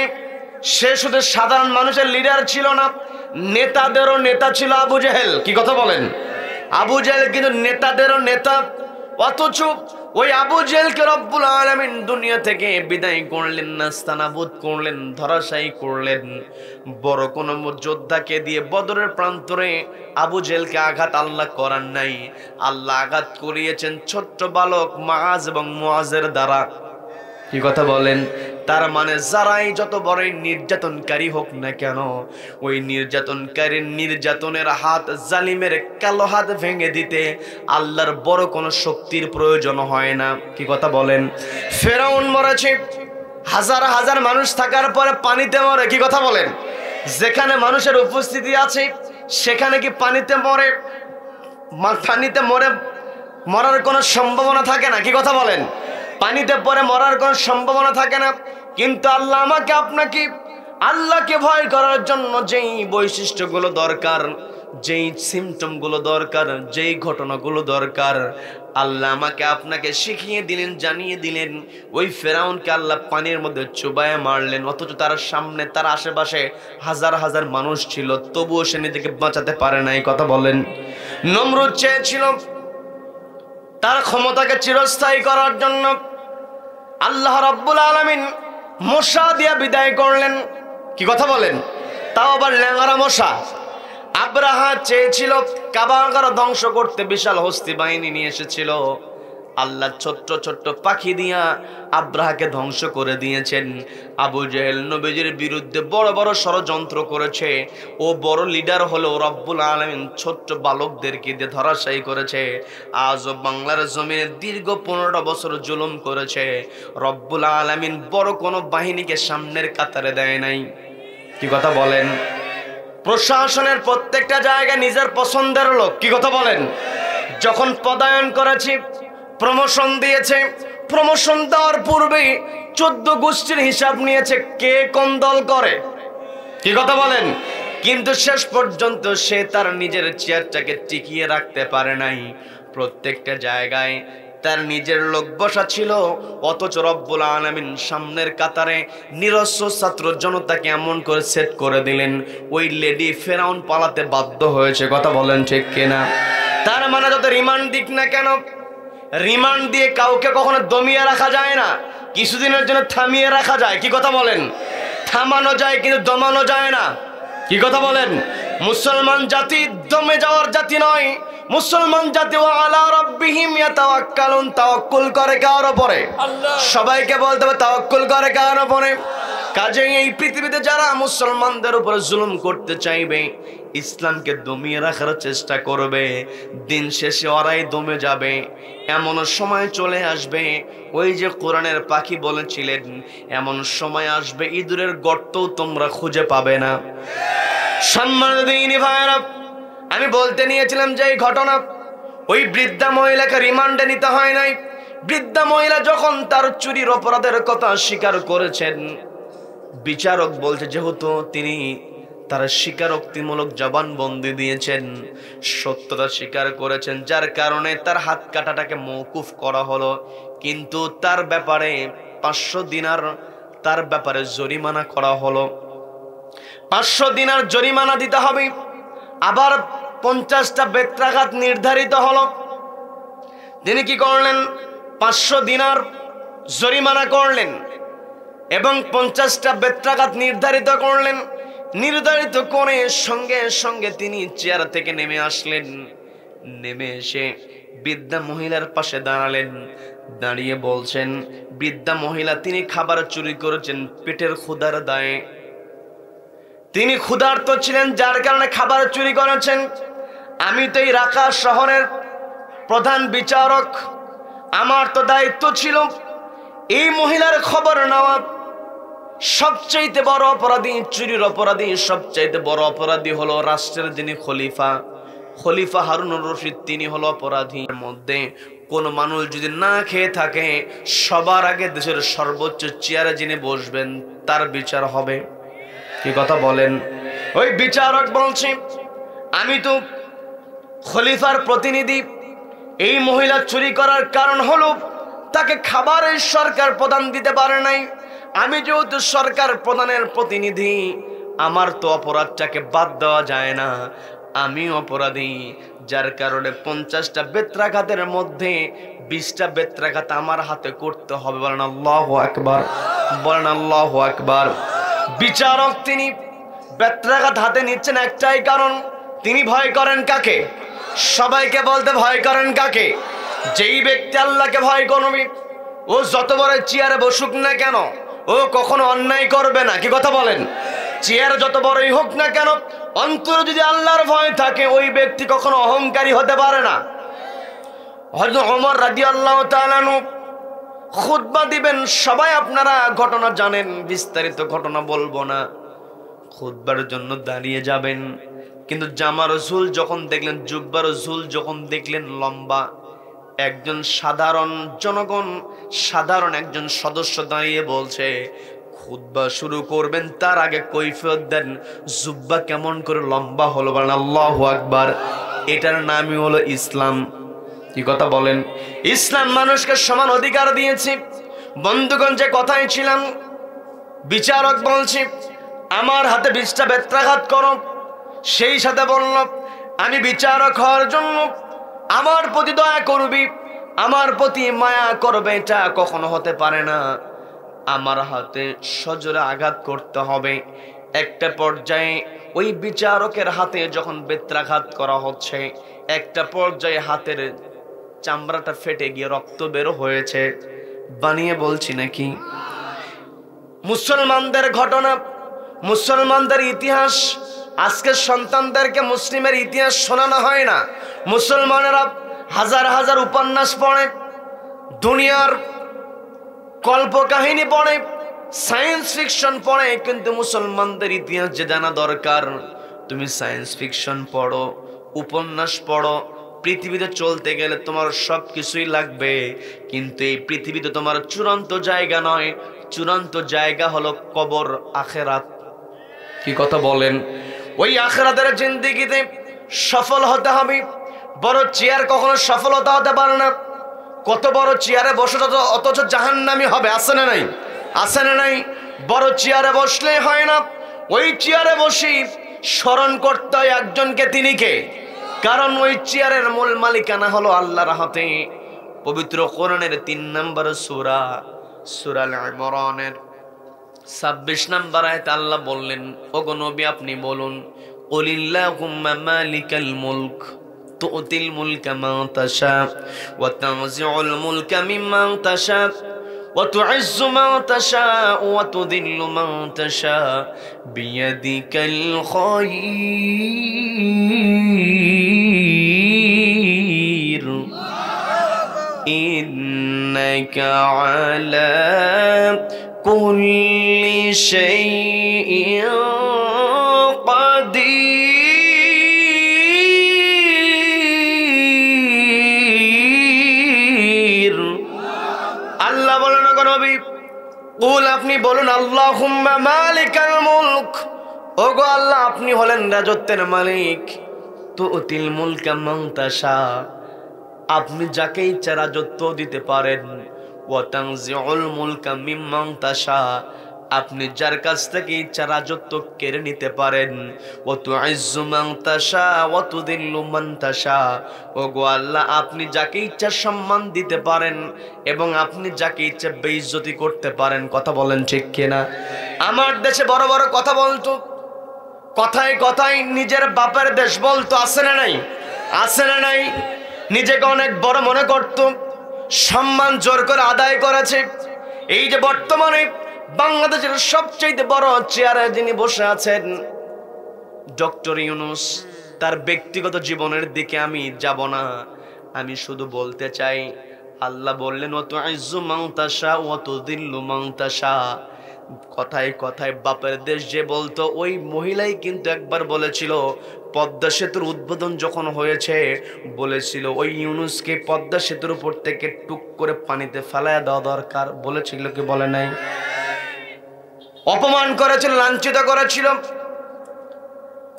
সে শুধু সাধারণ মানুষের লিডার ছিল না, নেতাদেরও নেতা ছিল আবু জেহেল। কি কথা বলেন? আবু জেহেল কিন্তু নেতাদেরও নেতা। অথচ ওই আবু জেহেলকে রব্বুল আলামিন দুনিয়া থেকে বিদায় করলেন, নাস্তানাবুদ করলেন, ধরাশায়ী করলেন। বড় কোন যোদ্ধাকে দিয়ে বদরের প্রান্তরে আবু জেহেলকে আঘাত আল্লাহ করার নাই। আল্লাহ আঘাত করিয়েছেন ছোট্ট বালক মুআজ এবং মুআজের দ্বারা। কি কথা বলেন? তার মানে যারাই যত বড়ই নির্যাতনকারী হোক না কেন, ওই নির্যাতনকারীর নির্যাতনের হাত, জালিমের কালো হাত ভেঙে দিতে আল্লাহর বড় কোনো শক্তির প্রয়োজন হয় না। কি কথা বলেন? ফেরাউন মরেছে, হাজার হাজার মানুষ থাকার পরে পানিতে মরে। কি কথা বলেন? যেখানে মানুষের উপস্থিতি আছে সেখানে কি পানিতে মরে? পানিতে মরার কোনো সম্ভাবনা থাকে না। কি কথা বলেন? পানিতে পরে মরার কোনো সম্ভাবনা থাকে না। কিন্তু আল্লাহ আমাকে আপনাকে আল্লাহকে ভয় করার জন্য যেই বৈশিষ্ট্যগুলো দরকার, যেই সিমটমগুলো দরকার, যেই ঘটনাগুলো দরকার, আল্লাহ আমাকে আপনাকে শিখিয়ে দিলেন, জানিয়ে দিলেন। ওই ফেরাউনকে আল্লাহ পানির মধ্যে চুবায়ে মারলেন, অথচ তার সামনে, তার আশেপাশে হাজার হাজার মানুষ ছিল, তবুও সে নিজেকে বাঁচাতে পারে নাই। কথা বলেন? নমরুদ চেয়েছিল তার ক্ষমতাকে চিরস্থায়ী করার জন্য, আল্লাহ রাব্বুল আলামিন মশা দিয়া বিদায় করলেন। কি কথা বলেন? তাও আবার ল্যাংড়া মশা। আব্রাহা চেয়েছিল কাবা ঘর ধ্বংস করতে, বিশাল হস্তি বাহিনী নিয়ে এসেছিল। আল্লাহ ছোট্ট ছোট্ট পাখি দিয়া আব্রাহাকে ধ্বংস করে দিয়েছেন। আবু জেহেল নবীজির বিরুদ্ধে বড় বড় ষড়যন্ত্র করেছে। ও বড় লিডার হলো, রব্বুল আলামিন ছোট্ট বালকদেরকে দিয়ে ধরাশায়ী করেছে। আজও বাংলার জমিনে দীর্ঘ 15টা বছর জুলুম করেছে। রব্বুল আলামিন বড় কোনো বাহিনীকে সামনের কাতারে দেয় নাই। কি কথা বলেন? প্রশাসনের প্রত্যেকটা জায়গায় নিজের পছন্দের লোক। কি কথা বলেন? যখন পদায়ন করেছি, প্রমোশন দিয়েছে, প্রমোশন দেওয়ার পূর্বে 14 গোষ্ঠীর হিসাব নিয়েছে কে কোন দল করে। কি কথা বলেন? কিন্তু শেষ পর্যন্ত সে তার নিজের চেয়ারটাকে টিকিয়ে রাখতে পারে নাই। প্রত্যেকটা জায়গায় তার নিজের লোক বসা ছিল, অথচ রব্বুল আলামিন সামনের কাতারে নিরস্ত্র ছাত্র জনতাকে এমন করে সেট করে দিলেন, ওই লেডি ফেরাউন পালাতে বাধ্য হয়েছে। কথা বলেন ঠিক কিনা? তার মানে যত রিমান্ড দিক না কেন, রিমান্ড দিয়ে কাউকে কখনো দমিয়ে রাখা যায় না, কিছুদিনের জন্য থামিয়ে রাখা যায়। কি কথা বলেন? থামানো যায় কিন্তু দমানো যায় না। কি কথা বলেন? মুসলমান জাতি দমে যাওয়ার জাতি নয়। মুসলমান জাতি ওয়া আলা রাব্বিহিম ইয়াতাওয়াক্কালুন, তাওয়াক্কুল করে কার উপরে? আল্লাহ। সবাইকে বলতে হবে তাওয়াক্কুল করে কার উপরে? কাজেই এই পৃথিবীতে যারা মুসলমানদের উপরে জুলুম করতে চাইবে, ইসলামকে দমিয়ে রাখার চেষ্টা করবে, দিন শেষে ওরাই দমে যাবে। এমন সময় চলে আসবে, ওই যে কোরআনের পাখি বলেছিলেন, এমন সময় আসবে ইঁদুরের গর্তও তোমরা খুঁজে পাবে না। সম্মানিত দিনী ভাইরা, আমি বলতে নিয়েছিলাম যে এই ঘটনা, ওই বৃদ্ধা মহিলাকে রিমান্ডে নিতে হয় নাই। বৃদ্ধা মহিলা যখন তার চুরির অপরাধের কথা স্বীকার করেছেন, বিচারক বলছে যেহেতু তিনি তার স্বীকারোক্তিমূলক জবানবন্দি দিয়েছেন, সত্যতা স্বীকার করেছেন, যার কারণে তার হাত কাটাটাকে মওকুফ করা হলো। কিন্তু তার ব্যাপারে 500 দিনার তার ব্যাপারে জরিমানা করা হলো। 500 দিনার জরিমানা দিতে হবে। আবার 50টা বেত্রাঘাত নির্ধারিত হলো। তিনি কি করলেন? 500 দিনার জরিমানা করলেন এবং 50টা বেত্রাঘাত নির্ধারিত করলেন। নির্ধারিত করে সঙ্গে সঙ্গে তিনি চেয়ার থেকে নেমে আসলেন। নেমে এসে বৃদ্ধা মহিলার পাশে দাঁড়ালেন। দাঁড়িয়ে বলছেন, বৃদ্ধা মহিলা তিনি খাবার চুরি করেছেন পেটের ক্ষুধার দায়ে। তিনি ক্ষুধার্ত ছিলেন, যার কারণে খাবার চুরি করেছেন। আমি তো এই রাকা শহরের প্রধান বিচারক, আমার তো দায়িত্ব ছিল এই মহিলার খবর নেওয়া। সবচাইতে বড় অপরাধী, চুরির অপরাধী সবচাইতে বড় অপরাধী হলো রাষ্ট্রের যিনি খলিফা হারুনুর রশিদ, তিনি হলো অপরাধী। মধ্যে কোন মানুষ যদি না খেয়ে থাকে, সবার আগে দেশের সর্বোচ্চ চেয়ারে যিনি বসবেন তার বিচার হবে। কি কথা বলেন? ওই বিচারক বলছে, আমি তো খলিফার প্রতিনিধি। এই মহিলা চুরি করার কারণ হলো তাকে খাবারের সরকার প্রদান দিতে পারে নাই। আমি যেহেতু সরকার প্রধানের প্রতিনিধি, আমার তো অপরাধটাকে বাদ দেওয়া যায় না, আমি অপরাধী। যার কারণে 50টা বেত্রাঘাতের মধ্যে 20টা বেত্রাঘাত আমার হাতে করতে হবে। বলেন আল্লাহু আকবার, বলেন আল্লাহু আকবার। বিচারক তিনি বেত্রাঘাত হাতে নিচ্ছেন একটাই কারণ, তিনি ভয় করেন কাকে? সবাইকে বলতে ভয় করেন কাকে? যেই ব্যক্তি আল্লাহকে ভয় করবে, ও যত বড় চেয়ারে বসুক না কেন, ও কখনো অন্যায় করবে না। কি কথা বলেন? চেয়ার যত বড়ই হোক না কেন, অন্তরে যদি আল্লাহর ভয় থাকে, ওই ব্যক্তি কখনো অহংকারী হতে পারে না। হযরত ওমর রাদিয়াল্লাহু তাআলা আনহু খুতবা দিবেন। সবাই আপনারা ঘটনা জানেন, বিস্তারিত ঘটনা বলবো না। খুতবার জন্য দাঁড়িয়ে যাবেন, কিন্তু জামার ঝুল যখন দেখলেন, জুব্বার ঝুল যখন দেখলেন লম্বা, একজন সাধারণ জনগণ, সাধারণ একজন সদস্য দাঁড়িয়ে বলছে, খুতবা শুরু করবেন তার আগে কৈফিয়ত দেন, জুব্বা কেমন করে লম্বা হলো? বলেন আল্লাহু আকবার। এটার নামই হলো ইসলাম। কি কথা বলেন? ইসলাম মানুষকে সমান অধিকার দিয়েছে। বন্ধুগণ, যে কথাই ছিলাম, বিচারক বলছি আমার হাতে 20টা বেত্রাঘাত করো। সেই সাথে বলল, আমি বিচারক হওয়ার জন্য আমার প্রতি দয়া করবি, আমার প্রতি মায়া করবে, এটা কখনো হতে পারে না। আমার হাতে সজোরে আঘাত করতে হবে। একটা পর্যায়ে ওই বিচারকের হাতে যখন বেত্রাঘাত করা হচ্ছে, একটা পর্যায়ে হাতের চামড়াটা ফেটে গিয়ে রক্ত বের হয়েছে। বানিয়ে বলছি নাকি? মুসলমানদের ঘটনা, মুসলমানদের ইতিহাস। আজকে সন্তানদেরকে মুসলিমের ইতিহাস শোনানো হয় না। মুসলমানেরা হাজার হাজার উপন্যাস পড়ে, দুনিয়ার কল্পকাহিনী পড়ে, সায়েন্স ফিকশন পড়ে, কিন্তু মুসলমানদের ইতিহাস যে জানা দরকার। তুমি সায়েন্স ফিকশন পড়ো, উপন্যাস পড়ো, পৃথিবীতে চলতে গেলে তোমার সব কিছুই লাগবে, কিন্তু এই পৃথিবীতে তোমার চূড়ান্ত জায়গা নয়, চূড়ান্ত জায়গা হলো কবর, আখেরাত। কি কথা বলেন? ওই আখেরাতের জিন্দেগিতে সফল হতে হবে। বড় চেয়ার কখনো সফলতা হতে পারে না। কত বড় চেয়ারে বসে অথচ জাহান্নামী হবে, আছে না নাই? আছে না নাই? বড় চেয়ারে বসলে হয় না, ওই চেয়ারে বসি স্মরণ করতে হয় একজনকে। তিনি কে? কারণ ওই চেয়ারের মূল মালিকানা হলো আল্লাহর হাতে। পবিত্র কোরআনের 3 নম্বর সূরা, সূরা আল ইমরানের 26 নম্বর আয়াতে আল্লাহ বললেন, ওগো নবী আপনি বলুন, কুলিল্লাহুম্মা মালিকাল মুলক তু'তিল মুলকা মান তাশা ওয়া তানজিউল মুলকা মিম্মান তাশা ওয়া তু'ইজ্জু মান তাশা ওয়া তুযিল্লু মান তাশা বিয়াদিকাল খায়র ইন্নাকা আলা কুল্লি শাইইন কাদির। আল্লাহ বলেন, ওগো নবী কুল আপনি বলুন, আল্লাহুম্মা মালিকাল মুলক, ওগো আল্লাহ আপনি হলেন রাজত্বের মালিক। তু'তিল মুলকা মান তাশা, আপনি যাকে ইচ্ছা রাজত্ব দিতে পারেন। ওয়া তানজিউল মুলকা মিম্মান তাশা, আপনি যার কাছ থেকে ইচ্ছা রাজত্ব কেড়ে নিতে পারেন। ওয়া তুইজ্জু মান তাশা ওয়া তুযিল্লু মান তাশা। ওগো আল্লাহ, আপনি যাকে ইচ্ছা সম্মান দিতে পারেন এবং আপনি যাকে ইচ্ছা বেইজ্জতি করতে পারেন। কথা বলেন ঠিক কিনা? আমার দেশে বড় বড় কথা বলতো, কথায় কথায় নিজের বাপের দেশ বলতো, আছে না নাই? আছে না নাই? নিজেকে অনেক বড় মনে করত, সম্মান জোর করে আদায় করেছে। এই যে বর্তমানে বাংলাদেশের সবচেয়ে বড় চেয়ারে যিনি বসে আছেন, ডক্টর ইউনূস, তার ব্যক্তিগত জীবনের দিকে আমি যাব না। আমি শুধু বলতে চাই, আল্লাহ বললেন ওয়া তুইজ্জু মান তাশা ওয়া তুযিল্লু মান তাশা। কথায় কথায় বাপের দেশ যে বলতো, ওই মহিলাই কিন্তু একবার বলেছিল, পদ্মা সেতুর উদ্বোধন যখন হয়েছে, বলেছিল ওই ইউনূসকে পদ্মা সেতুর উপর থেকে টুক করে পানিতে ফেলায়া দেওয়া দরকার। বলেছিল কি বলে নাই? অপমান করেছিল, লাঞ্ছিত করেছিল।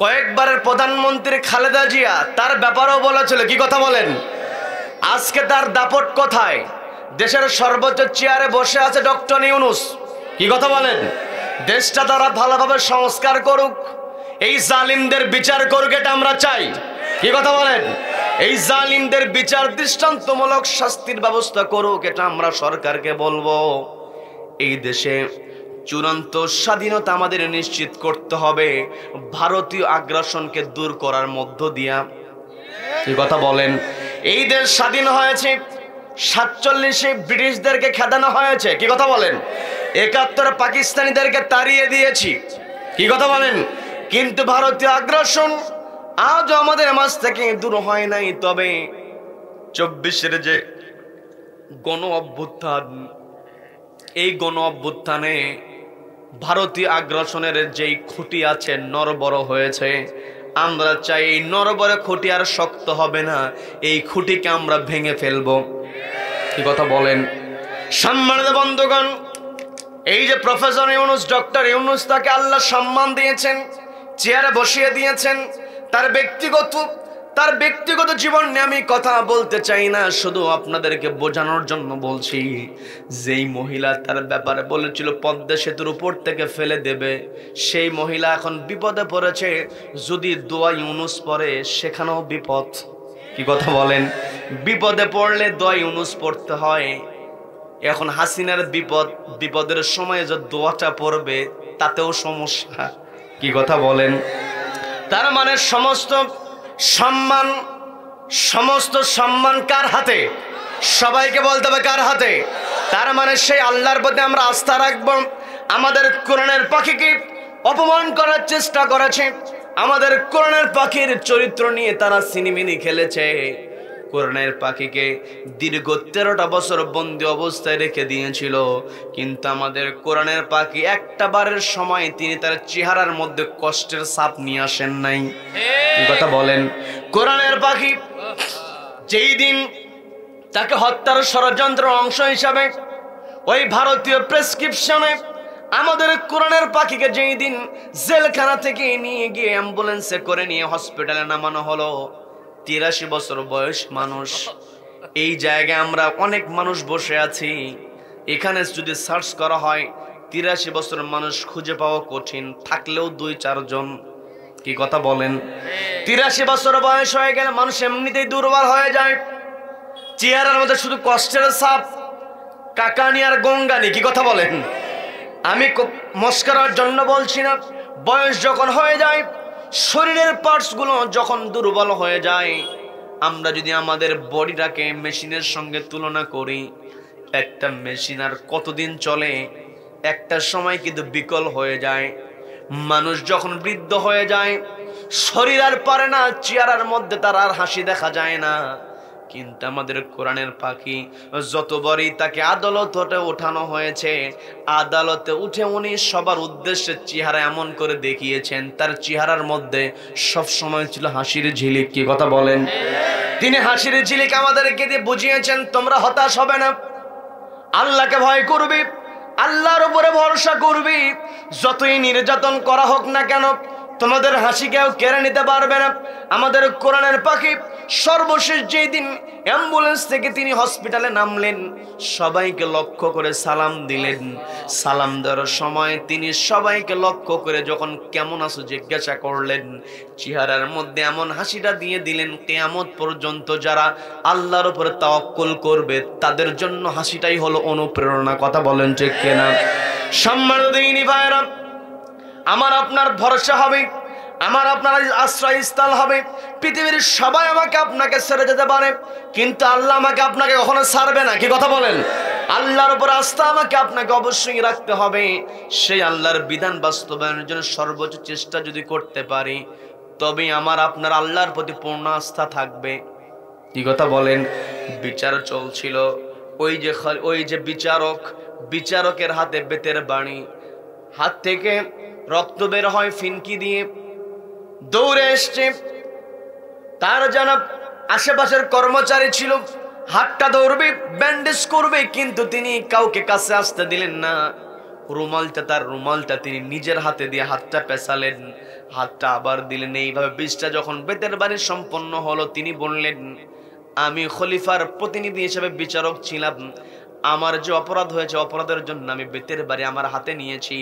কয়েকবারের প্রধানমন্ত্রী খালেদা জিয়া, তার ব্যাপারেও বলেছিল। কি কথা বলেন? আজকে তার দাপট কোথায়? দেশের সর্বোচ্চ চেয়ারে বসে আছে ডক্টর ইউনূস। কি কথা বলেন? দেশটা তারা ভালোভাবে সংস্কার করুক, এই জালিমদের বিচার করুক, এটা আমরা চাই। কি কথা বলেন? এই জালিমদের বিচার, দৃষ্টান্তমূলক শাস্তির ব্যবস্থা করুক, এটা আমরা সরকারকে বলবো। এই দেশে চূড়ান্ত স্বাধীনতা আমাদের নিশ্চিত করতে হবে ভারতীয় আগ্রাসনকে দূর করার মধ্য দিয়া। কি কথা বলেন? এই দেশ স্বাধীন হয়েছে 47-এ ব্রিটিশদেরকে খেদানো হয়েছে। কি কথা বলেন? 71 পাকিস্তানিদেরকে তাড়িয়ে দিয়েছি। কি কথা বলেন? কিন্তু ভারতীয় আগ্রাসন আজও আমাদের মাঝ থেকে দূর হয় নাই। তবে 24-এর যে গণ অভ্যুত্থান, এই গণ অভ্যুত্থানে ভারতীয় আগ্রাসনের যেই খুঁটি আছে, নড়বড় হয়েছে। আমরা চাই এই নড়বড়ে খুঁটি আর শক্ত হবে না, এই খুঁটিকে আমরা ভেঙে ফেলবো। কি কথা বলেন? সম্মানিত বন্ধুগণ, এই যে প্রফেসর ইউনূস, ডক্টর ইউনূস, তাকে আল্লাহ সম্মান দিয়েছেন, চেয়ারে বসিয়ে দিয়েছেন। তার ব্যক্তিগত জীবন নিয়ে আমি কথা বলতে চাই না, শুধু আপনাদেরকে বোঝানোর জন্য বলছি। যেই মহিলা তার ব্যাপারে বলেছিল পদ্মা সেতুর উপর থেকে ফেলে দেবে, সেই মহিলা এখন বিপদে পড়েছে। যদি দোয়া ইউনূস পড়ে, সেখানেও বিপদ। কি কথা বলেন? বিপদে পড়লে দোয়া ইউনূস পড়তে হয়। এখন হাসিনার বিপদের সময় যে দোয়াটা পড়বে, তাতেও সমস্যা। কি কথা বলেন? তার মানে সমস্ত সম্মান কার হাতে? সবাইকে বলতে হবে কার হাতে? তার মানে সেই আল্লাহর প্রতি আমরা আস্থা রাখবো। আমাদের কোরআনের পাখিকে অপমান করার চেষ্টা করেছে, আমাদের কোরআনের পাখির চরিত্র নিয়ে তারা সিনেমিনি খেলেছে। কোরআনের পাখিকে দীর্ঘ 13টা বছর বন্দী অবস্থায় রেখে দিয়েছিল, কিন্তু আমাদের কোরআনের পাখি একটা বারের সময় তিনি তার চেহারার মধ্যে কষ্টের ছাপ নিয়ে আসেন নাই। কি কথা বলেন? কোরআনের পাখি যেই দিন তাকে হত্যার ষড়যন্ত্র অংশ হিসাবে ওই ভারতীয় প্রেসক্রিপশনে আমাদের কোরআনের পাখিকে যেই দিন জেলখানা থেকে নিয়ে গিয়ে অ্যাম্বুলেন্সে করে নিয়ে হসপিটালে নামানো হলো, 83 বছর বয়স মানুষ। এই জায়গায় আমরা অনেক মানুষ বসে আছি, এখানে যদি সার্চ করা হয় 83 বছর মানুষ খুঁজে পাওয়া কঠিন, থাকলেও 2-4 জন। কি কথা বলেন? 83 বছর বয়স হয়ে গেলে মানুষ এমনিতেই দুর্বল হয়ে যায়, চেহারার মধ্যে শুধু কষ্টের ছাপ, কাকানি আর গঙ্গানি। কি কথা বলেন? আমি মস্করার জন্য বলছি না। বয়স যখন হয়ে যায়, শরীরের পার্টস গুলো যখন দুর্বল হয়ে যায়, আমরা যদি আমাদের বডিটাকে মেশিনের সঙ্গে তুলনা করি, একটা মেশিন আর কতদিন চলে? একটা সময় কিন্তু বিকল হয়ে যায়। মানুষ যখন বৃদ্ধ হয়ে যায়, শরীর আর পারে না, চেহারার মধ্যে তার আর হাসি দেখা যায় না। কিন্তু আমাদের কোরআনের পাখি যতবারই তাকে আদালতে ওঠানো হয়েছে, আদালতে উঠে উনি সবার উদ্দেশ্যে চেহারা এমন করে দেখিয়েছেন, তার চেহারার মধ্যে সব সময় ছিল হাসির ঝিলিক। কি কথা বলেন? তিনি হাসির ঝিলিক আমাদেরকে দিয়ে বুঝিয়েছেন, তোমরা হতাশ হবে না, আল্লাহকে ভয় করবি, আল্লাহর উপরে ভরসা করবি। যতই নির্যাতন করা হোক না কেন, তোমাদের হাসি কেউ কেড়ে নিতে পারবে না। আমাদের কোরআনের পাখি সর্বশেষ যেই দিন অ্যাম্বুলেন্স থেকে তিনি হসপিটালে নামলেন, সবাইকে লক্ষ্য করে সালাম দিলেন। সালাম দেওয়ার সময় তিনি সবাইকে লক্ষ্য করে যখন কেমন আছো জিজ্ঞাসা করলেন, চেহারার মধ্যে এমন হাসিটা দিয়ে দিলেন, কিয়ামত পর্যন্ত যারা আল্লাহর উপরে তাওয়াক্কুল করবে তাদের জন্য হাসিটাই হলো অনুপ্রেরণা। কথা বলেন ঠিক কিনা? সম্মানিত দিনী ভাইরা, আমার আপনার ভরসা হবে, আমার আপনার আশ্রয়স্থল হবে। পৃথিবীর সবাই আমাকে আপনাকে ছেড়ে যেতে পারে, কিন্তু আল্লাহ আমাকে আপনাকে কখনো ছাড়বে না। কি কথা বলেন? আল্লাহর উপর আস্থা আমাকে আপনাকে অবশ্যই রাখতে হবে। সেই আল্লাহর বিধান বাস্তবায়নের জন্য সর্বোচ্চ চেষ্টা যদি করতে পারি, তবে আমার আপনার আল্লাহর প্রতি পূর্ণ আস্থা থাকবে। কি কথা বলেন? বিচার চলছিল, ওই যে বিচারকের হাতে বেতের বাণী, হাত থেকে রক্ত বের হয় ফিনকি দিয়ে, দৌড়ে এসছে। তার জানা আশেপাশের কর্মচারী ছিল, হাতটা দৌড়বে, ব্যান্ডেজ করবে, কিন্তু তিনি কাউকে কাছে আসতে দিলেন না। তার রুমালটা তিনি নিজের হাতে দিয়ে হাতটা পেঁচালেন, হাতটা আবার দিলেন। এইভাবে বিষটা যখন বেতের বাণী সম্পন্ন হলো, তিনি বললেন, আমি খলিফার প্রতিনিধি হিসেবে বিচারক ছিলাম, আমার যে অপরাধ হয়েছে অপরাধের জন্য আমি বেতের বাড়ি আমার হাতে নিয়েছি।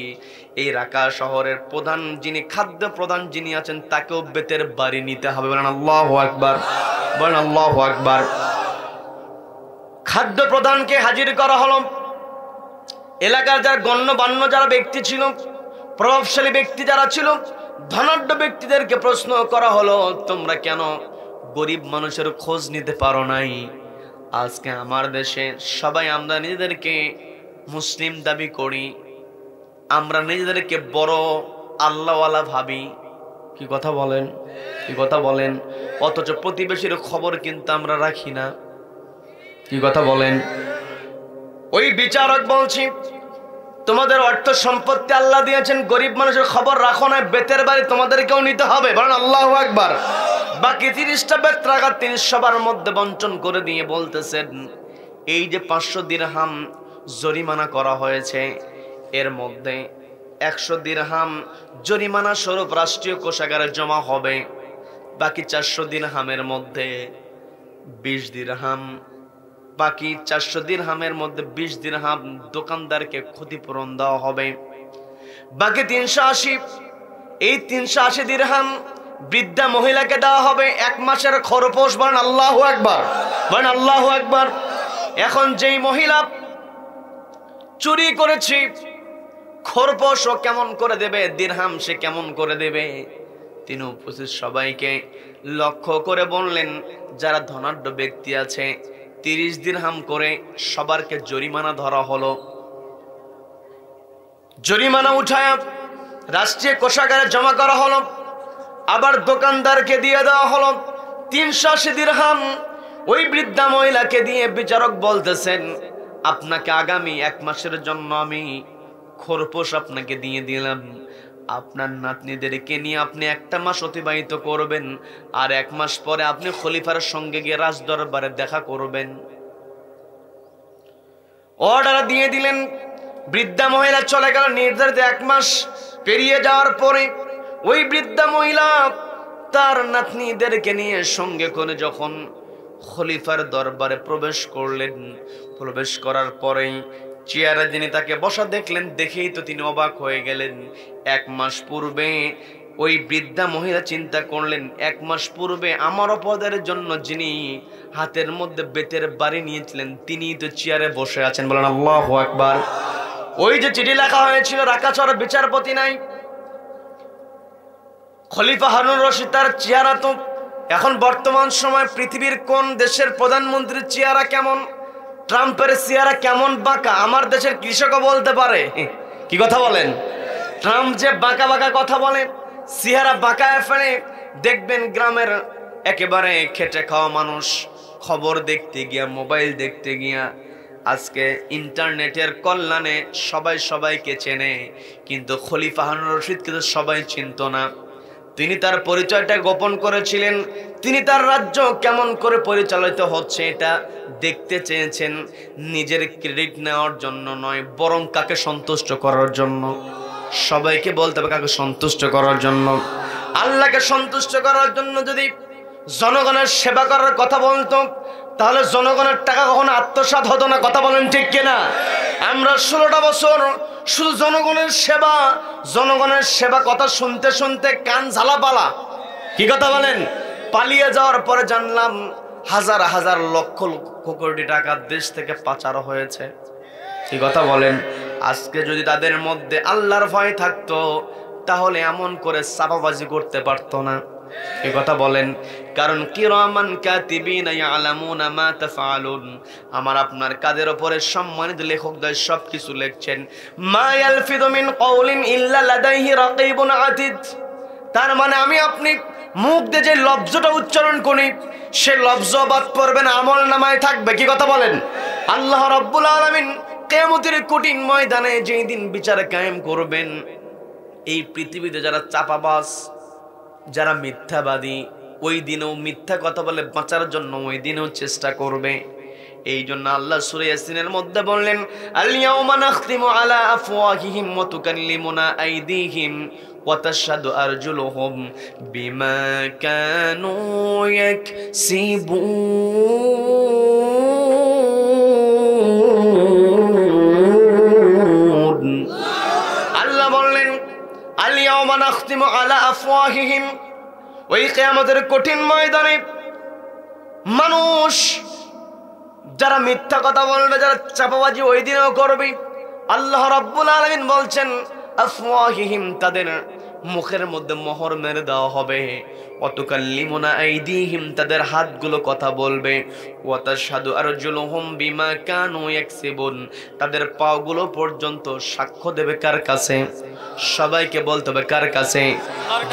এই রাকা শহরের প্রধান যিনি খাদ্য প্রধান যিনি আছেন তাকেও বেতের বাড়ি নিতে হবে। বলেন আল্লাহু আকবার, বলেন আল্লাহু আকবার। খাদ্য প্রধানকে হাজির করা হলো। এলাকার যারা গণ্যমান্য যারা ব্যক্তি ছিল, প্রভাবশালী ব্যক্তি যারা ছিল, ধনাঢ্য ব্যক্তিদেরকে প্রশ্ন করা হলো, তোমরা কেন গরিব মানুষের খোঁজ নিতে পারো নাই? আজকে আমার দেশে সবাই আমরা নিজেদেরকে মুসলিম দাবি করি, আমরা নিজেদেরকে বড় আল্লাহওয়ালা ভাবি। কি কথা বলেন? কি কথা বলেন? অথচ প্রতিবেশীর খবর কিন্তু আমরা রাখি না। কি কথা বলেন? ওই বিচারক বলছি, তোমাদের অর্থ সম্পত্তি আল্লাহ দিয়েছেন, গরিব মানুষের খবর রাখো না, বেতের বাড়ি তোমাদেরকেও নিতে হবে। বলেন আল্লাহু আকবার। বাকি 30টা বেত রাখা তিনি সবার মধ্যে বন্টন করে দিয়ে বলতেছেন, এই যে 500 দিরহাম জরিমানা করা হয়েছে, এর মধ্যে 100 দিরহাম জরিমানা স্বরূপ রাষ্ট্রীয় কোষাগারে জমা হবে। বাকি 400 দিরহামের মধ্যে 20 দিরহাম, বাকি 400 দিরহামের মধ্যে 20 দিরহাম দোকানদারকে ক্ষতিপূরণ দেওয়া হবে। বাকি 380, এই 380 দিরহাম বৃদ্ধা মহিলাকে দেওয়া হবে 1 মাসের খরপোশ। বলেন আল্লাহু আকবার, বলেন আল্লাহু আকবার। এখন যেই মহিলা চুরি করেছে, খরপোশ ও কেমন করে দেবে, দিরহাম সে কেমন করে দেবে? তিনি উপস্থিত সবাইকে লক্ষ্য করে বললেন, যারা ধনাঢ্য ব্যক্তি আছে 30 দিরহাম করে সবারকে জরিমানা ধরা হলো। জরিমানা উঠায় রাষ্ট্রীয় কোষাগারে জমা করা হলো। আবার দোকানদারকে দিয়ে দেওয়া হলো 380 দিরহাম। ওই বৃদ্ধা মহিলাকে দিয়ে বিচারক বলতেছেন, আপনাকে আগামী 1 মাসের জন্য আমি খরপোশ আপনাকে দিয়ে দিলাম, আপনার নাতনিদেরকে নিয়ে আপনি 1টা মাস অতিবাহিত করবেন, আর 1 মাস পরে আপনি খলিফার সঙ্গে গিয়ে রাজদরবারে দেখা করবেন। অর্ডার দিয়ে দিলেন। বৃদ্ধা মহিলা চলে গেল। নির্ধারিত 1 মাস পেরিয়ে যাওয়ার পরে ওই বৃদ্ধা মহিলা তার নাতনিদেরকে নিয়ে সঙ্গে করে যখন খলিফার দরবারে প্রবেশ করলেন, প্রবেশ করার পরেই চেয়ারে যিনি তাকে বসা দেখলেন, দেখেই তো তিনি অবাক হয়ে গেলেন। 1 মাস পূর্বে ওই বৃদ্ধা মহিলা চিন্তা করলেন, 1 মাস পূর্বে আমার অপরাধের জন্য যিনি হাতের মধ্যে বেতের বাড়ি নিয়েছিলেন তিনি তো চেয়ারে বসে আছেন। বলেন আল্লাহু আকবার। ওই যে চিঠি লেখা হয়েছিল, রাকাছড়া বিচারপতি নাই, খলিফা হারুন রশিদ তার চেহারা তো এখন বর্তমান সময় পৃথিবীর কোন দেশের প্রধানমন্ত্রীর চেহারা কেমন, ট্রাম্পের চেহারা কেমন বাঁকা, আমার দেশের কৃষকও বলতে পারে। কি কথা বলেন? ট্রাম্প যে বাঁকা বাঁকা কথা বলে, চেহারা বাঁকায় ফেলে। দেখবেন গ্রামের একেবারে খেটে খাওয়া মানুষ খবর দেখতে গিয়া, মোবাইল দেখতে গিয়া, আজকে ইন্টারনেটের কল্যাণে সবাই সবাইকে চেনে, কিন্তু খলিফা হারুন রশিদ কিন্তু সবাই চিনত না। তিনি তার পরিচয়টা গোপন করেছিলেন। তিনি তার রাজ্য কেমন করে পরিচালিত হচ্ছে এটা দেখতে চেয়েছেন, নিজের ক্রেডিট নেওয়ার জন্য নয়, বরং কাকে সন্তুষ্ট করার জন্য। সবাইকে বলতে হবে কাকে সন্তুষ্ট করার জন্য। আল্লাহকে সন্তুষ্ট করার জন্য যদি জনগণের সেবা করার কথা বলতো, তাহলে জনগণের টাকা কখনো আত্মসাৎ হতো না। কথা বলেন ঠিক কিনা? আমরা 16টা বছর শুধু জনগণের সেবা কথা শুনতে শুনতে কান ঝালাপালা। কি কথা বলেন? পালিয়ে যাওয়ার পরে জানলাম হাজার হাজার লক্ষ লক্ষ কোটি টাকা দেশ থেকে পাচার হয়েছে। কি কথা বলেন? আজকে যদি তাদের মধ্যে আল্লাহর ভয় থাকতো তাহলে এমন করে চাপাবাজি করতে পারতো না। কি কথা বলেন? কারণ কিরামান কাতিবিনা ইয়ালামুনা মা তাফআলুন, আমার আপনার কাদের উপরে সম্মানিত লেখকদের সবকিছু লিখছেন। মা ইয়ালফিযু মিন কাউলিন ইল্লা লাদাইহি রাকীবুন আতীদ। তার মানে আমি আপনি মুখ দিয়ে যে লফজটা উচ্চারণ করি সে লফজ বাদ পড়বে না, আমল নামায় থাকবে। কি কথা বলেন? আল্লাহ রাব্বুল আলামিন কিয়ামতের কঠিন ময়দানে যেই দিন বিচার কায়েম করবেন, এই পৃথিবীতে যারা চাপাবাজ, যারা মিথ্যাবাদী, ওই দিনেও মিথ্যা কথা বলে বাঁচার জন্য ওই দিনেও চেষ্টা করবে। এই জন্য আল্লাহ সূরা ইয়াসিনের মধ্যে বললেন, আল ইয়াউমা নাখতিমু আলা আফওয়াহিহিম ওয়া তুকাল্লিমুনা আইদিহিম ওয়া তাশহাদু আরজুলুহুম বিমা কানু ইয়াকসিবুন। আল্লাহ বললেন আল ইয়াউমা নাখতিমু আলা আফওয়াহিহিম, ওই কিয়ামতের কঠিন ময়দানে মানুষ যারা মিথ্যা কথা বলবে, যারা চাপাবাজি ওই দিনও করবে, আল্লাহ রাব্বুল আলামিন বলছেন আফওয়াহিহিম, তাদের মুখের মধ্যে মোহর মেরে দেওয়া হবে। ওয়া তুকাল্লিমুনা আইদিহিম, তাদের হাতগুলো কথা বলবে। ওয়া তাশহাদু আরজুলুহুম বিমা কানু ইয়াকসিবুন, তাদের পাগুলো পর্যন্ত সাক্ষ্য দেবে কার কাছে? সবাইকে বলতে হবে কার কাছে?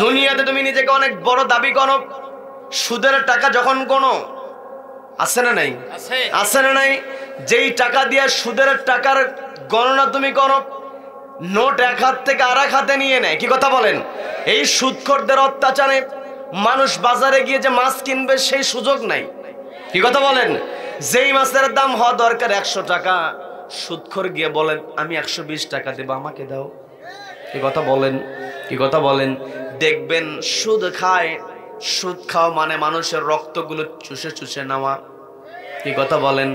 দুনিয়াতে তুমি নিজেকে অনেক বড় দাবি করো, সুদের টাকা যখন কোনো আছে না নাই? আছে না নাই? যেই টাকা দিয়ে সুদের টাকার গণনা তুমি করো, নোট এক হাত থেকে আর এক হাতে নিয়ে নেয়। কি কথা বলেন? এই সুদখোরদের অত্যাচারে মানুষ বাজারে গিয়ে যে মাছ কিনবে সেই সুযোগ নাই। কি কথা বলেন? যেই মাছের দাম হওয়া দরকার 100 টাকা, সুদখোর গিয়ে বলেন আমি 120 টাকা দেব, আমাকে দাও। কি কথা বলেন? কি কথা বলেন? দেখবেন সুদ খায়, সুদ খাওয়া মানে মানুষের রক্তগুলো চুষে চুষে নেওয়া। কি কথা বলেন?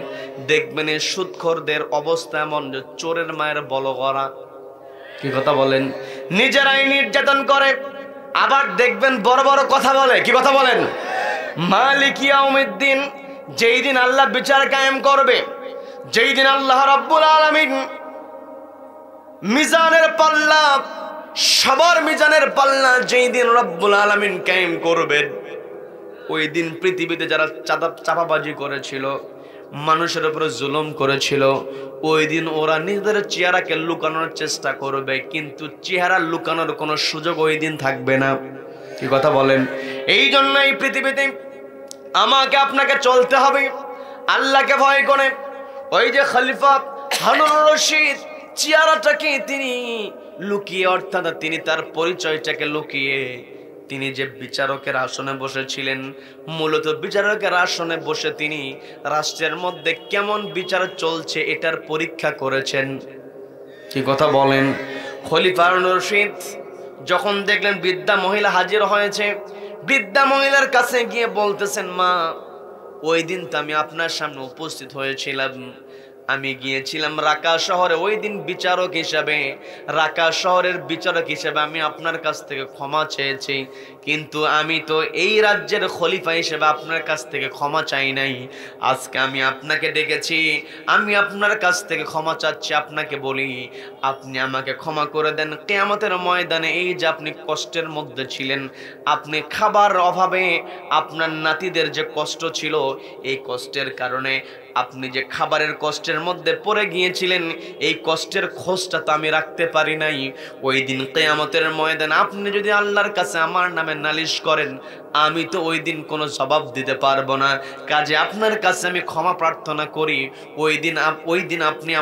দেখবেন এই সুদখোরদের অবস্থা এমন যে চোরের মায়ের বলগড়া। কি কথা বলেন? নিজেরাই নির্যাতন করে, আবার দেখবেন বড় বড় কথা বলে। কি কথা বলেন? মালিক ইয়াউমিদ্দিন, যেই দিন আল্লাহ বিচার কায়েম করবে, যেই দিন আল্লাহ রাব্বুল আলামিন মিজানের পাল্লা, সবার মিজানের পাল্লা যেই দিন রব্বুল আলামিন কায়েম করবেন, ওই দিন পৃথিবীতে যারা চাপাবাজি করেছিল, মানুষের উপরে জুলুম করেছিল, ওই দিন ওরা নিজেদের চেহারাকে লুকানোর চেষ্টা করবে, কিন্তু চেহারা লুকানোর কোনো সুযোগ ওই দিন থাকবে না। কি কথা বলেন? এই জন্য এই পৃথিবীতে আমাকে আপনাকে চলতে হবে আল্লাহকে ভয় করে। ওই যে খলিফা হারুন রশিদ চেহারাটাকে তিনি লুকিয়ে, অর্থাৎ তিনি তার পরিচয়টাকে লুকিয়ে, তিনি যে বিচারকের আসনে বসেছিলেন, মূলত বিচারকের আসনে বসে তিনি রাষ্ট্রের মধ্যে কেমন বিচার চলছে এটার পরীক্ষা করেছেন। কি কথা বলেন? খলিফা হারুন রশিদ যখন দেখলেন বৃদ্ধা মহিলা হাজির হয়েছে, বৃদ্ধা মহিলার কাছে গিয়ে বলতেছেন, মা, ওই দিন তো আমি আপনার সামনে উপস্থিত হয়েছিলাম, আমি গিয়েছিলাম রাকা শহরে, ওই দিন বিচারক হিসাবে, রাকা শহরের বিচারক হিসাবে আমি আপনার কাছ থেকে ক্ষমা চেয়েছি, কিন্তু আমি তো এই রাজ্যের খলিফা হিসেবে আপনার কাছ থেকে ক্ষমা চাই নাই। আজকে আমি আপনাকে ডেকেছি, আমি আপনার কাছ থেকে ক্ষমা চাচ্ছি। আপনাকে বলি, আপনি আমাকে ক্ষমা করে দেন। কিয়ামতের ময়দানে এই যে আপনি কষ্টের মধ্যে ছিলেন, আপনি খাবার অভাবে আপনার নাতিদের যে কষ্ট ছিল, এই কষ্টের কারণে আপনি যে খাবারের কষ্টের মধ্যে পড়ে গিয়েছিলেন, এই কষ্টের খোঁজটা তো আমি রাখতে পারি নাই। ওই দিন কিয়ামতের ময়দানে আপনি যদি আল্লাহর কাছে আমার নামে নালিশ করেন, আমি তো ওই দিন কোনো জবাব দিতে পারবো না। কাজে আপনার কাছে আমি ক্ষমা প্রার্থনা করি, ওই দিন আপনি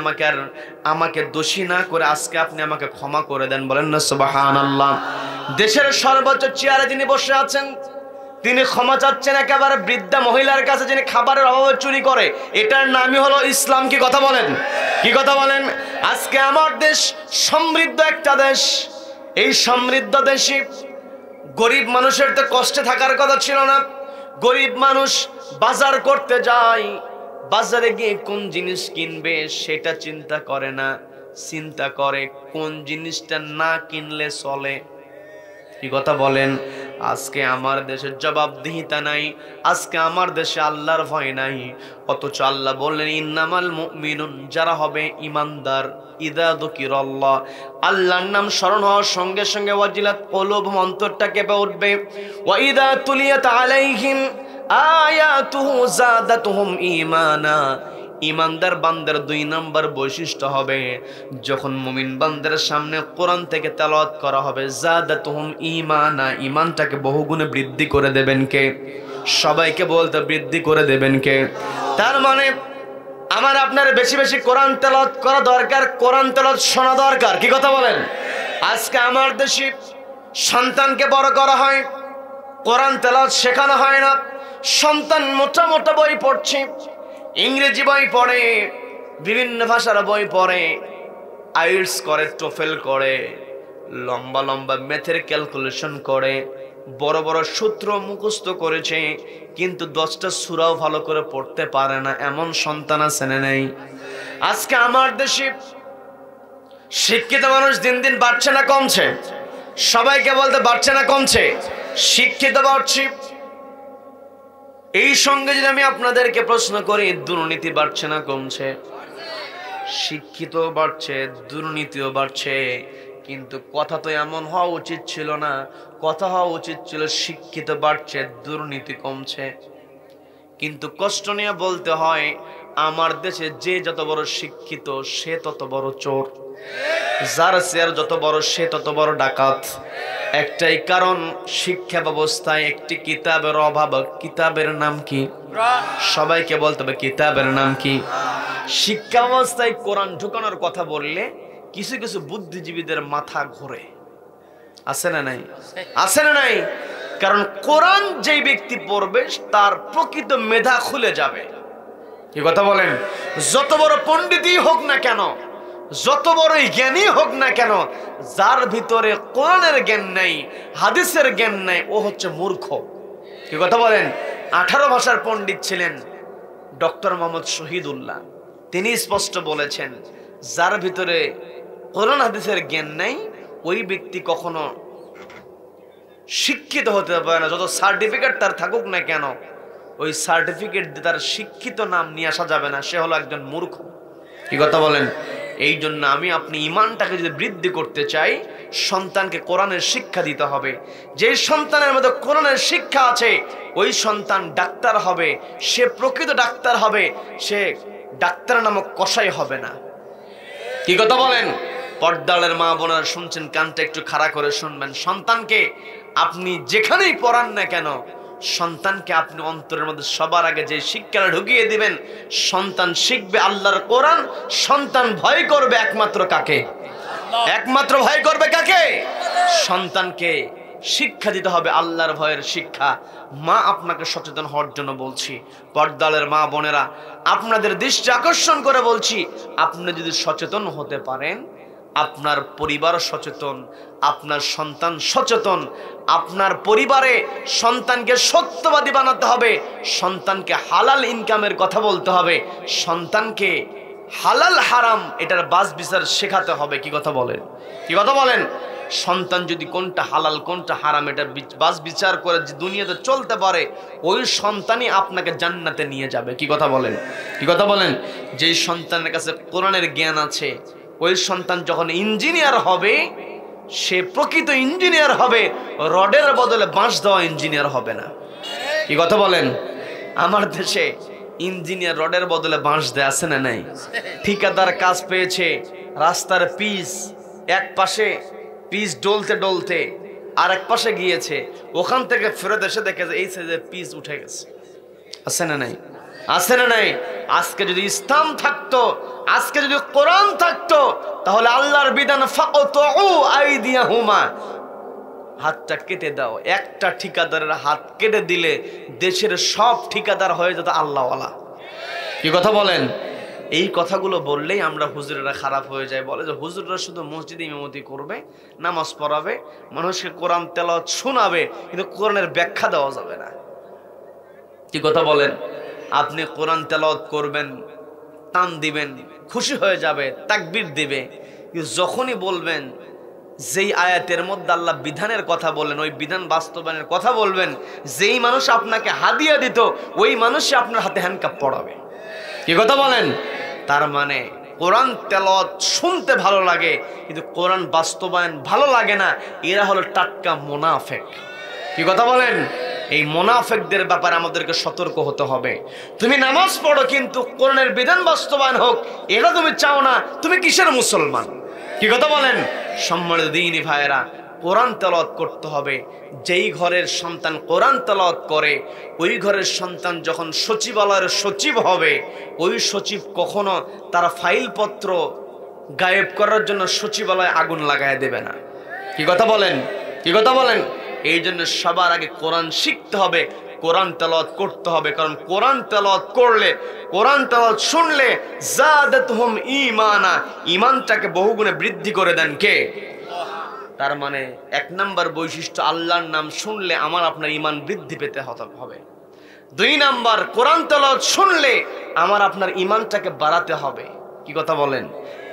আমাকে দোষী না করে আজকে আপনি আমাকে ক্ষমা করে দেন। বলেন না সুবহানাল্লাহ। দেশের সর্বোচ্চ চেয়ারে যিনি বসে আছেন, তিনি ক্ষমা চাচ্ছেন একেবারে বৃদ্ধা মহিলার কাছে যিনি খাবারের অভাবে চুরি করে। এটার নামই হলো ইসলাম। কি কথা বলেন? কি কথা বলেন? আজকে আমার দেশ সমৃদ্ধ একটা দেশ, এই সমৃদ্ধ দেশে গরিব মানুষের তো কষ্টে থাকার কথা ছিল না, গরিব মানুষ বাজার করতে যায়, বাজারে গিয়ে কোন জিনিস কিনবে সেটা চিন্তা করে না, চিন্তা করে কোন জিনিসটা না কিনলে চলে। কি কথা বলেন? আজকে আমার দেশে জবাবদিহিতা নাই, আজকে আমার দেশে আল্লাহর ভয় নাই। অথচ আল্লাহ বললেন ইন্নামাল মুমিনুন, যারা হবে ইমানদার, ইদা যুকিরাল্লাহ, আল্লাহর নাম স্মরণ হওয়ার সঙ্গে সঙ্গে ওয়াজিলাত কুলুবুহুম, অন্তরটা কেঁপে উঠবে। ওয়া ইদা তুলিয়াত আলাইহিম আয়াতুহু যাদাতুহুম ঈমানা, ইমানদার বান্দার 2 নম্বর বৈশিষ্ট্য হবে, যখন মুমিন বান্দার সামনে কোরআন থেকে তেলাওয়াত করা হবে, যাদাতুহুম ঈমানা, ঈমানটাকে বহুগুণে বৃদ্ধি করে দেবেন কে? সবাইকে বলতে বৃদ্ধি করে দেবেন কে? তার মানে আমার আপনার বেশি বেশি কোরআন তেলাওয়াত করা দরকার, কোরআন তেলাওয়াত শোনা দরকার। কি কথা বলেন? আজকে আমার দেশে সন্তানকে বড় করা হয়, কোরআন তেলাওয়াত শেখানো হয় না। সন্তান মোটা মোটা বই পড়ছে, ইংরেজি বই পড়ে, বিভিন্ন ভাষার বই পড়ে, আইএলটিএস করে, টোফেল করে, লম্বা লম্বা ম্যাথের ক্যালকুলেশন করে, বড় বড় সূত্র মুখস্থ করেছে, কিন্তু 10টা সূরাও ভালো করে পড়তে পারে না, এমন সন্তান আছে না নেই? আজকে আমার দেশে শিক্ষিত মানুষ দিন দিন বাড়ছে না কমছে? সবাইকে বলতে বাড়ছে না কমছে? শিক্ষিত বাড়ছে। এই সঙ্গে যদি আমি আপনাদেরকে প্রশ্ন করি, দুর্নীতি বাড়ছে না কমছে? শিক্ষিত বাড়ছে, দুর্নীতিও বাড়ছে, কিন্তু কথা তো এমন হওয়া উচিত ছিল না। কথা হওয়া উচিত ছিল শিক্ষিত বাড়ছে, দুর্নীতি কমছে। কিন্তু কষ্ট নিয়ে বলতে হয়, আমার দেশে যে যত বড় শিক্ষিত সে তত বড় চোর, যার চেয়ার যত বড় সে তত বড় ডাকাত। একটাই কারণ, শিক্ষা ব্যবস্থায় একটি কিতাবের অভাব। কিতাবের নাম কি? সবাইকে বলতে হবে কিতাবের নাম কি? শিক্ষা ব্যবস্থায় কোরআন ঢুকানোর কথা বললে কিছু কিছু বুদ্ধিজীবীদের মাথা ঘোরে, আছে না নাই? আছে না নাই? কারণ কোরআন যেই ব্যক্তি পড়বে তার প্রকৃত মেধা খুলে যাবে। কি কথা বলেন? যত বড় পণ্ডিতই হোক না কেন, যত বড়ই জ্ঞানী হোক না কেন, যার ভিতরে কোরআনের জ্ঞান নাই, হাদিসের জ্ঞান নাই, ও হচ্ছে মূর্খ। কি কথা বলেন? 18 ভাষার পণ্ডিত ছিলেন ডক্টর মোহাম্মদ শহীদুল্লাহ, তিনি স্পষ্ট বলেছেন, যার ভিতরে কোরআন হাদিসের জ্ঞান নাই ওই ব্যক্তি কখনো শিক্ষিত হতে পারে না। যত সার্টিফিকেট তার থাকুক না কেন, ওই সার্টিফিকেট দিয়ে তার শিক্ষিত নাম নিয়ে আসা যাবে না, সে হলো একজন মূর্খ। কি কথা বলেন? এই জন্য আমি আপনি ইমানটাকে যদি বৃদ্ধি করতে চাই, সন্তানকে কোরআনের শিক্ষা দিতে হবে। যে সন্তানের মধ্যে কোরআনের শিক্ষা আছে ওই সন্তান ডাক্তার হবে, সে প্রকৃত ডাক্তার হবে, সে ডাক্তার নামক কসাই হবে না। কি কথা বলেন? পর্দালের মা বোনেরা শুনছেন, কানটা একটু খাড়া করে শুনবেন। সন্তানকে আপনি যেখানেই পড়ান না কেন, সন্তানকে আপনি অন্তরের মধ্যে সবার আগে যে শিক্ষাটা ঢুকিয়ে দিবেন, সন্তান শিখবে আল্লাহর কোরআন। সন্তান ভয় করবে একমাত্র কাকে? একমাত্র ভয় করবে কাকে? সন্তানকে শিক্ষা দিতে হবে আল্লাহর ভয়ের শিক্ষা। মা আপনাকে সচেতন হওয়ার জন্য বলছি, পর্দালের মা বোনেরা আপনাদের দৃষ্টি আকর্ষণ করে বলছি, আপনি যদি সচেতন হতে পারেন, আপনার পরিবার সচেতন, আপনার সন্তান সচেতন, আপনার পরিবারে সন্তানকে সত্যবাদী বানাতে হবে, সন্তানকে হালাল ইনকামের কথা বলতে হবে, সন্তানকে হালাল হারাম এটার বাছ বিচার শেখাতে হবে। কি কথা বলেন? কি কথা বলেন? সন্তান যদি কোনটা হালাল কোনটা হারাম এটা বাছ বিচার করে দুনিয়াতে চলতে পারে, ওই সন্তানই আপনাকে জান্নাতে নিয়ে যাবে। কি কথা বলেন? কি কথা বলেন? যেই সন্তানের কাছে কোরআনের জ্ঞান আছে, ওই সন্তান যখন ইঞ্জিনিয়ার হবে, সে প্রকৃত ইঞ্জিনিয়ার হবে, রডের বদলে বাঁশ দেওয়া ইঞ্জিনিয়ার হবে না। কি কথা বলেন? আমার দেশে ইঞ্জিনিয়ার রডের বদলে বাঁশ দেয়, আছে না নাই? ঠিকাদার কাজ পেয়েছে, রাস্তার পিচ এক পাশে পিচ ডলতে ডলতে আর এক পাশে গিয়েছে, ওখান থেকে ফেরত এসে দেখে যে এই সাইজের পিচ উঠে গেছে, আছে না নাই? আছে না নাই? আজকে যদি ইসলাম থাকতো, আজকে যদি কোরআন থাকতো, তাহলে আল্লাহর বিধান ফাকতু আইদিয়াহুমা, হাতটা কেটে দাও। একটা ঠিকাদারের হাত কেটে দিলে দেশের সব ঠিকাদার হয়ে যেত আল্লাহওয়ালা। কি কথা বলেন? এই কথাগুলো বললেই আমরা হুজুরেরা খারাপ হয়ে যায়, বলে যে হুজুররা শুধু মসজিদে ইমামতি করবে, নামাজ পড়াবে, মানুষকে কোরআন তেলাওয়াত শোনাবে, কিন্তু কোরআনের ব্যাখ্যা দেওয়া যাবে না। কি কথা বলেন? আপনি কোরআন তেলাওয়াত করবেন, টান দিবেন, খুশি হয়ে যাবে, তাকবীর দিবে, কিন্তু যখনই বলবেন যেই আয়াতের মধ্যে আল্লাহ বিধানের কথা বললেন, ওই বিধান বাস্তবায়নের কথা বলবেন, যেই মানুষ আপনাকে হাদিয়া দিত ওই মানুষই আপনার হাতে হ্যান্ডকাপ পড়াবে। কি কথা বলেন? তার মানে কোরআন তেলাওয়াত শুনতে ভালো লাগে কিন্তু কোরআন বাস্তবায়ন ভালো লাগে না, এরা হলো টাটকা মুনাফিক। কি কথা বলেন? এই মুনাফিকদের ব্যাপারে আমাদেরকে সতর্ক হতে হবে। তুমি নামাজ পড়ো কিন্তু কোরআনের বিধান বাস্তবায়ন হোক এটা তুমি চাও না, তুমি কিসের মুসলমান? কি কথা বলেন? সম্মানিত দ্বীনি ভাইয়েরা, কোরআন তেলাওয়াত করতে হবে। যেই ঘরের সন্তান কোরআন তেলাওয়াত করে ওই ঘরের সন্তান যখন সচিবালয়ের সচিব হবে, ওই সচিব কখনো তার ফাইলপত্র গায়েব করার জন্য সচিবালয়ে আগুন লাগায় দেবে না। কি কথা বলেন? কি কথা বলেন? এই জন্য সবার আগে কোরআন শিখতে হবে, কোরআন তেলাওয়াত করতে হবে। কারণ কোরআন তেলাওয়াত করলে, কোরআন তেলাওয়াত শুনলে যাদাতহুম ঈমানা, ঈমানটাকে বহুগুণে বৃদ্ধি করে দেন কে? তার মানে এক নাম্বার বৈশিষ্ট্য, আল্লাহর নাম শুনলে আমার আপনার ঈমান বৃদ্ধি পেতে হবে। দুই নাম্বার, কোরআন তেলাওয়াত শুনলে আমার আপনার ঈমানটাকে বাড়াতে হবে। কি কথা বলেন?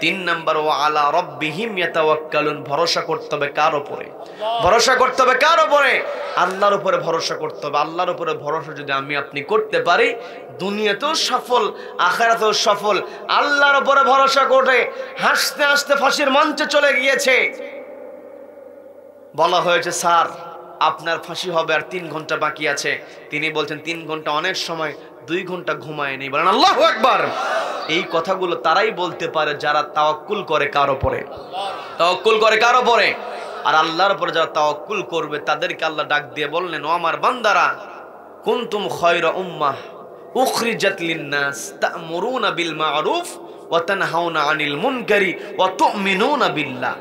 তিন নাম্বার, ওয়া আলা রাব্বিহিম ইয়াতাওয়াক্কালুন, ভরসা করতে হবে কার উপরে? ভরসা করতে হবে কার উপরে? আল্লাহর উপরে ভরসা করতে হবে। আল্লাহর উপরে ভরসা যদি আমি আপনি করতে পারি, দুনিয়াতেও সফল, আখিরাতেও সফল। আল্লাহর উপরে ভরসা করে হাসতে হাসতে ফাঁসির মঞ্চে চলে গিয়েছে, বলা হয়েছে স্যার আপনার ফাঁসি হবে আর 3 ঘন্টা বাকি আছে। তিনি বলছেন 3 ঘন্টা অনেক সময়, 2 ঘন্টা ঘুমায় নেই। বলেন আল্লাহু আকবার। এই কথাগুলো তারাই বলতে পারে যারা তাওয়াক্কুল করে কার উপরে? তাওয়াক্কুল করে কার উপরে? আর আল্লাহর উপরে যারা তাওয়াক্কুল করবে তাদেরকে আল্লাহ ডাক দিয়ে বললেন, ও আমার বান্দারা, কুনতুম খায়রা উম্মাহ উখরিজাত লিন-নাস তা'মুরুনা বিল মা'রুফ ওয়া তানহাউনা আনিল মুনকারি ওয়া তু'মিনুনা বিল্লাহ।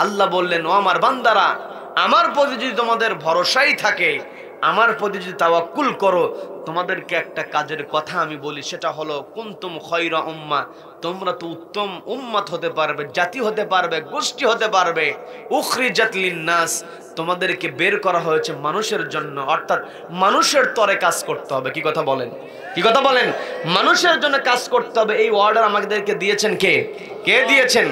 আল্লাহ বললেন, ও আমার বান্দারা, আমার প্রতি যদি তোমাদের ভরসাই থাকে, আমার প্রতি যদি তাওয়াক্কুল করো, তোমাদেরকে একটা কাজের কথা আমি বলি, সেটা হলো কুনতুম খায়রা উম্মাহ, তোমরা তো উত্তম উম্মত হতে পারবে, জাতি হতে পারবে, গোষ্ঠী হতে পারবে। উখরিজাত লিন-নাস, তোমাদেরকে বের করা হয়েছে মানুষের জন্য, অর্থাৎ মানুষের তরে কাজ করতে হবে। কি কথা বলেন? কি কথা বলেন? মানুষের জন্য কাজ করতে হবে। এই অর্ডার আমাদেরকে দিয়েছেন কে? কে দিয়েছেন?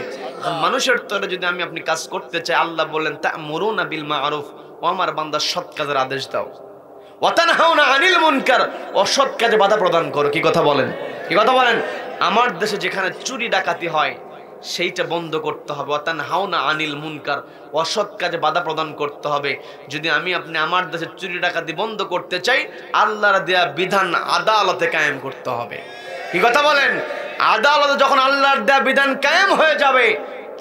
মানুষের তরে যদি আমি আপনি কাজ করতে চাই, আল্লাহ বললেন তা'মুরুনা বিল মা'রুফ, ও আমার বান্দা সৎ কাজের আদেশ দাও, ওয়া তানহাউনা আনিল মুনকার, অসৎ কাজে বাধা প্রদান করো। কি কথা বলেন? কি কথা বলেন? আমার দেশে যেখানে চুরি ডাকাতি হয় সেইটা বন্ধ করতে হবে। ওয়া তানহাউনা আনিল মুনকার, অসৎ কাজে বাধা প্রদান করতে হবে। যদি আমি আপনি আমার দেশে চুরি ডাকাতি বন্ধ করতে চাই, আল্লাহর দেয়া বিধান আদালতে কায়েম করতে হবে। কি কথা বলেন? আদালতে যখন আল্লাহর দেয়া বিধান কায়েম হয়ে যাবে,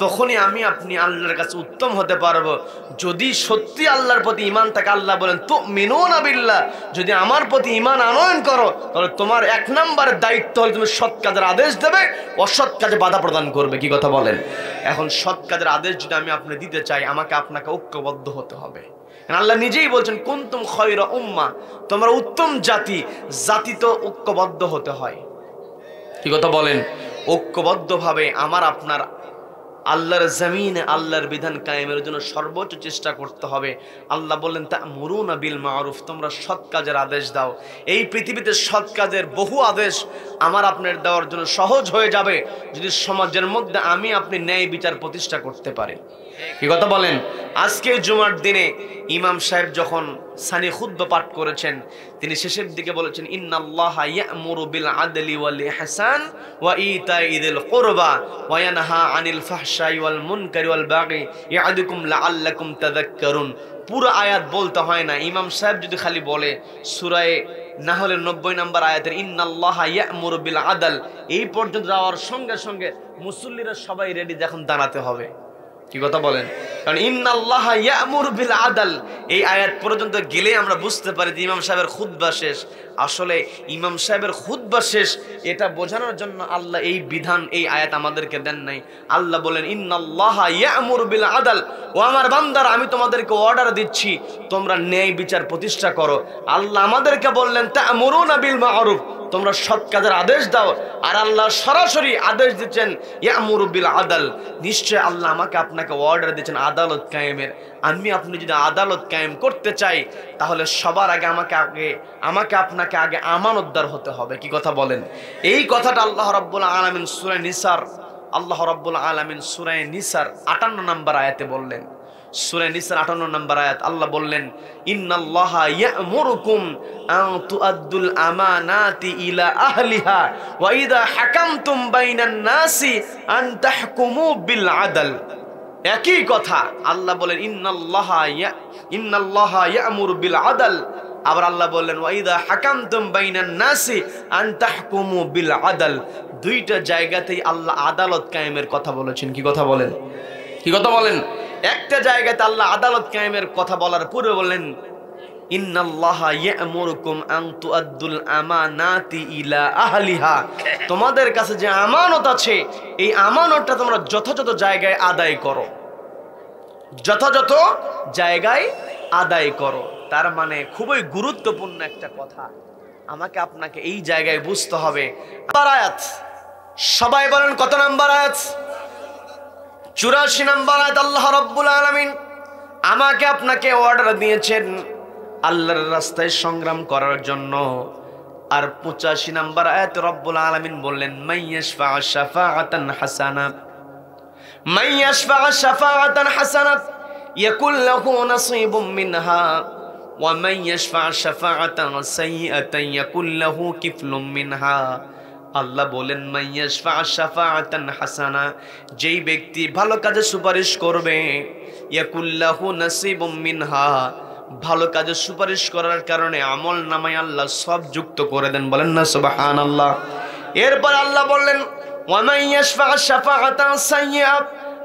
তখনই আমি আপনি আল্লাহর কাছে উত্তম হতে পারবো। যদি সত্যি আল্লাহর প্রতি ঈমান থাকে, আল্লাহ বলেন তু'মিনুনা বিল্লাহ, যদি আমার প্রতি ঈমান আনয়ন করো, তাহলে তোমার 1 নম্বরের দায়িত্ব হলো তুমি সৎ কাজের আদেশ দেবে, অসৎ কাজে বাধা প্রদান করবে। কি কথা বলেন? এখন সৎ কাজের আদেশ যদি আমি আপনি দিতে চাই, আমাকে আপনাকে ঐক্যবদ্ধ হতে হবে। আল্লাহ নিজেই বলছেন কুনতুম খায়রা উম্মাহ, তোমরা উত্তম জাতি। জাতি তো ঐক্যবদ্ধ হতে হয়। কি কথা বলেন? ঐক্যবদ্ধভাবে আমার আপনার আল্লাহর জমিনে আল্লাহর বিধান কায়েমের জন্য সর্বোচ্চ চেষ্টা করতে হবে। আল্লাহ বললেন তা'মুরুনা বিল মা'রুফ, তোমরা সৎ কাজের আদেশ দাও। এই পৃথিবীতে সৎ কাজের বহু আদেশ আমার আপনার দেওয়ার জন্য সহজ হয়ে যাবে যদি সমাজের মধ্যে আমি আপনি ন্যায় বিচার প্রতিষ্ঠা করতে পারি। কি কথা বলেন? আজকে জুমার দিনে ইমাম সাহেব যখন সানি খুতবা পাঠ করেছেন, তিনি শেষের দিকে বলেছেন ইন্নাল্লাহা ইয়া'মুরু বিল আদলি ওয়াল ইহসান ওয়া ইতাইযিল কুরবা ওয়া ইয়ানহা আনিল ফাহশাই ওয়াল মুনকারি ওয়াল বাগি ইয়া'দুকুম লাআল্লাকুম তাযাক্কারুন। পুরো আয়াত বলতে হয় না, ইমাম সাহেব যদি খালি বলে সূরা নাহলের 90 নম্বর আয়াতের ইন্নাল্লাহা ইয়া'মুরু বিল আদল, এই পর্যন্ত যাওয়ার সঙ্গে সঙ্গে মুসল্লিরা সবাই রেডি, যখন দাঁড়াতে হবে। কি কথা বলেন? কারণ ইন্নাল্লাহা ইয়া'মুরু বিল আদল এই আয়াত পর্যন্ত গেলে আমরা বুঝতে পারি যে ইমাম সাহেবের খুতবা শেষ। আসলে ইমাম সাহেবের খুতবা শেষ এটা বোঝানোর জন্য আল্লাহ এই বিধান, এই আয়াত আমাদেরকে দেন নাই। আল্লাহ বলেন ইন্নাল্লাহা ইয়া'মুরু বিল আদল, ও আমার বান্দারা, আমি তোমাদেরকে অর্ডার দিচ্ছি তোমরা ন্যায় বিচার প্রতিষ্ঠা করো। আল্লাহ আমাদেরকে বললেন তা'মুরুনা বিল মা'রুফ, তোমরা সৎ কাজের আদেশ দাও। আর আল্লাহ সরাসরি আদেশ দিচ্ছেন ইয়ামুরু বিল আদাল, নিশ্চয় আল্লাহ আমাকে আপনাকে অর্ডার দিচ্ছেন আদালত কায়েমের। আমি আপনি যদি আদালত কায়েম করতে চাই তাহলে সবার আগে আমাকে আপনাকে আগে আমানতদার হতে হবে। কি কথা বলেন? এই কথাটা আল্লাহ রাব্বুল আলামিন সূরা নিসার, আল্লাহ রাব্বুল আলামিন সূরা নিসার 58 নম্বর আয়াতে বললেন। সূরা নিসার 58 নম্বর আয়াত আল্লাহ বললেন, ইন্নাল্লাহা ইয়া'মুরুকুম আন তুআদ্দুল আমানাতি ইলা আহলিহা ওয়া ইযা হাকামতুম বাইনান নাসি আন তাহকুমু বিল আদল। একই কথা আল্লাহ বলেন ইন্নাল্লাহা ইয়া'মুরু বিল আদল। আবার আল্লাহ বললেন ওয়া ইযা হাকামতুম বাইনান নাসি আন তাহকুমু বিল আদল। দুইটা জায়গাতেই আল্লাহ আদালত কায়েমের কথা বলেছেন। কি কথা বলেন? কি কথা বলেন? একটা জায়গাতে আল্লাহ আদালত কায়েমের কথা বলার পূর্বে বললেন ইন্নাল্লাহা ইয়া'মুরুকুম আন তুআদ্দুল আমানাতি ইলা আহলিহা, তোমাদের কাছে যে আমানত আছে এই আমানতটা তোমরা যথাযথ জায়গায় আদায় করো, যথাযথ জায়গায় আদায় করো। তার মানে খুবই গুরুত্বপূর্ণ একটা কথা, আমাকে আপনাকে এই জায়গায় বুঝতে হবে। আয়াত সবাই বলেন কত নাম্বার আয়াত? 84 নম্বর আয়াত। আল্লাহ রাব্বুল আলামিন আমাকে আপনাকে অর্ডার দিয়েছেন আল্লাহর রাস্তায় সংগ্রাম করার জন্য। আর 85 নম্বর আয়াতে রব্বুল আলামিন বললেন মাইয়াশফা শাফাআতান হাসানা, মাইয়াশফা শাফাআতান হাসানা ইয়াকুল লাহু নাসীবুম মিনহা ওয়া মাইয়াশফা শাফাআতান সাইয়্যাতান ইয়াকুল লাহু কিফলুম মিনহা। আল্লাহ বলেন মাইয়াশফা শাফাআতান হাসানা, যেই ব্যক্তি ভালো কাজে সুপারিশ করবে ইয়াকুল লাহু নাসীবুম মিনহা, ভালো কাজে সুপারিশ করার কারণে আমল নামায় আল্লাহ সব যুক্ত করে দেন। বলেন না সুবহানাল্লাহ। এরপর আল্লাহ বললেন ওয়া মাইয়াশফা শাফাআতান সাইয়্যা,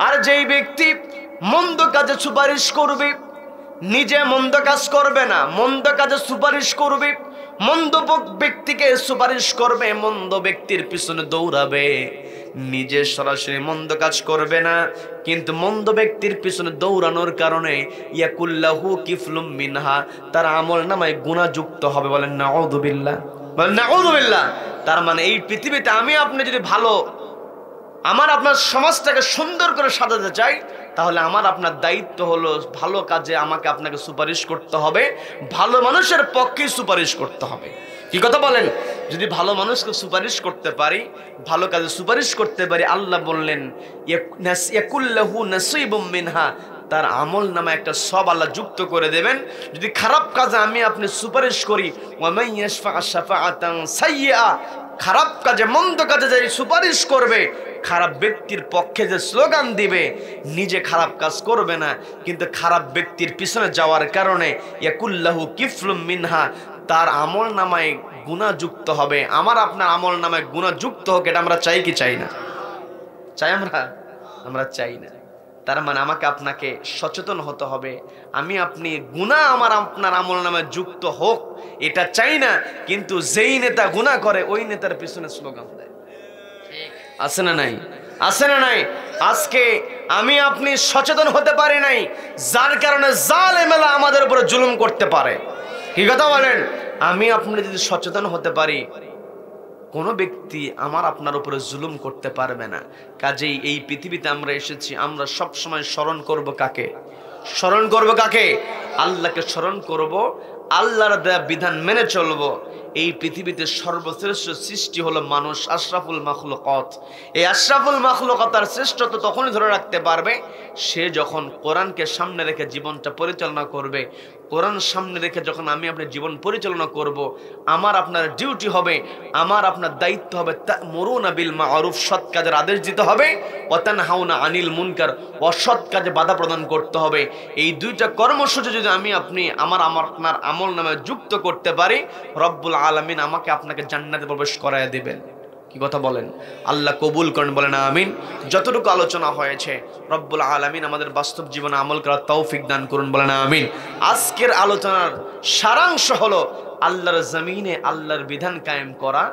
আর যেই ব্যক্তি মন্দ কাজে সুপারিশ করবে, নিজে মন্দ কাজ করবে না, মন্দ কাজে সুপারিশ করবে, মন্দ ব্যক্তিকে সুপারিশ করবে, মন্দ ব্যক্তির পিছনে দৌড়াবে, নিজে সরাসরি মন্দ কাজ করবে না, কিন্তু মন্দ ব্যক্তির পিছনে দৌড়ানোর কারণে ইয়াকুল্লাহু কিফলুম মিনহা, তার আমল নামায় গুনাহ যুক্ত হবে। বলেন নাউযুবিল্লাহ, বলেন নাউযুবিল্লাহ। তার মানে এই পৃথিবীতে আমি আপনি যদি ভালো, আমার আপনার সমাজটাকে সুন্দর করে সাজাতে চাই, তাহলে আমার আপনার দায়িত্ব হলো ভালো কাজে আমাকে আপনাকে সুপারিশ করতে হবে, ভালো মানুষের পক্ষে সুপারিশ করতে হবে। কি কথা বলেন? যদি ভালো মানুষকে সুপারিশ করতে পারি, ভালো কাজে সুপারিশ করতে পারি, আল্লাহ বললেন ইয়াকুল্লাহু নাসীবুম মিনহা, তার আমল নামে একটা সব আল্লাহ যুক্ত করে দেবেন। যদি খারাপ কাজে আমি আপনি সুপারিশ করি ওয়া মাইয়াশফা শাফাআতান সাইয়্যা, খারাপ কাজে মন্দ কাজে যে সুপারিশ করবে, খারাপ ব্যক্তির পক্ষে যে স্লোগান দিবে, নিজে খারাপ কাজ করবে না, কিন্তু খারাপ ব্যক্তির পিছনে যাওয়ার কারণে ইয়াকুল্লাহু কিফলুম মিনহা, তার আমল নামায় গুনাহ যুক্ত হবে। আমার আপনার আমল নামায় গুনাহ যুক্ত হোক, এটা আমরা চাই কি চাই না? চাই আমরা চাই না। তার মানে আমাকে আপনাকে সচেতন হতে হবে। আমি আপনি গুনাহ আমার আপনার আমল নামায় যুক্ত হোক এটা চাই না, কিন্তু যেই নেতা গুনাহ করে ওই নেতার পিছনে স্লোগান দেয়। আছে না নাই? আছে না নাই? আজকে আমি আপনি সচেতন হতে পারি নাই, যার কারণে জালেমেরা আমাদের উপরে জুলুম করতে পারে। কি কথা বলেন? আমি আপনি যদি সচেতন হতে পারি, কোনো ব্যক্তি আমার আপনার উপরে জুলুম করতে পারবে না। কাজেই এই পৃথিবীতে আমরা এসেছি, আমরা সব সময় স্মরণ করব কাকে? স্মরণ করব কাকে? আল্লাহকে স্মরণ করব, আল্লাহর দেয়া বিধান মেনে চলবো। এই পৃথিবীতে সর্বশ্রেষ্ঠ সৃষ্টি হলো মানুষ, আশরাফুল মাখলুকাত। এই আশরাফুল মাখলুকাতের শ্রেষ্ঠত্ব তখনই ধরে রাখতে পারবে সে যখন কোরআনকে সামনে রেখে জীবনটা পরিচালনা করবে। কোরআন সামনে রেখে যখন আমি আপনার জীবন পরিচালনা করব, আমার আপনার ডিউটি হবে, আমার আপনার দায়িত্ব হবে তা'মুরুনা বিল মা'রুফ, সৎ কাজের আদেশ দিতে হবে, ওয়া তানহাউনা আনিল মুনকার, অসৎ কাজে বাধা প্রদান করতে হবে। এই দুইটা কর্মসূচি যদি আমি আপনি আমার আপনার আমল নামে যুক্ত করতে পারি, রব্বুল আলামিন আমাকে আপনাকে জান্নাতে প্রবেশ করায় দিবেন। কি কথা বলেন? আল্লাহ কবুল করেন, বলেন আমিন। যতটুকু আলোচনা হয়েছে রব্বুল আলামিন আমাদের বাস্তব জীবনে আমল করার তৌফিক দান করুন, বলেন আমিন। আজকের আলোচনার সারাংশ হলো আল্লাহর জমিনে আল্লাহর বিধান কায়েম করা।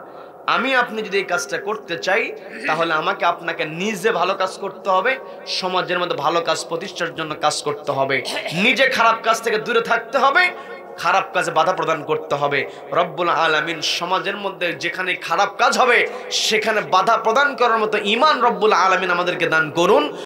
আমি আপনি যদি এই কাজটা করতে চাই, তাহলে আমাকে আপনাকে নিজে ভালো কাজ করতে হবে, সমাজের মধ্যে ভালো কাজ প্রতিষ্ঠার জন্য কাজ করতে হবে, নিজে খারাপ কাজ থেকে দূরে থাকতে হবে, খারাপ কাজে বাধা প্রদান করতে হবে। রব্বুল আলামিন সমাজের মধ্যে যেখানে খারাপ কাজ হবে সেখানে বাধা প্রদান করার মতো ঈমান রব্বুল আলামিন আমাদেরকে দান করুন।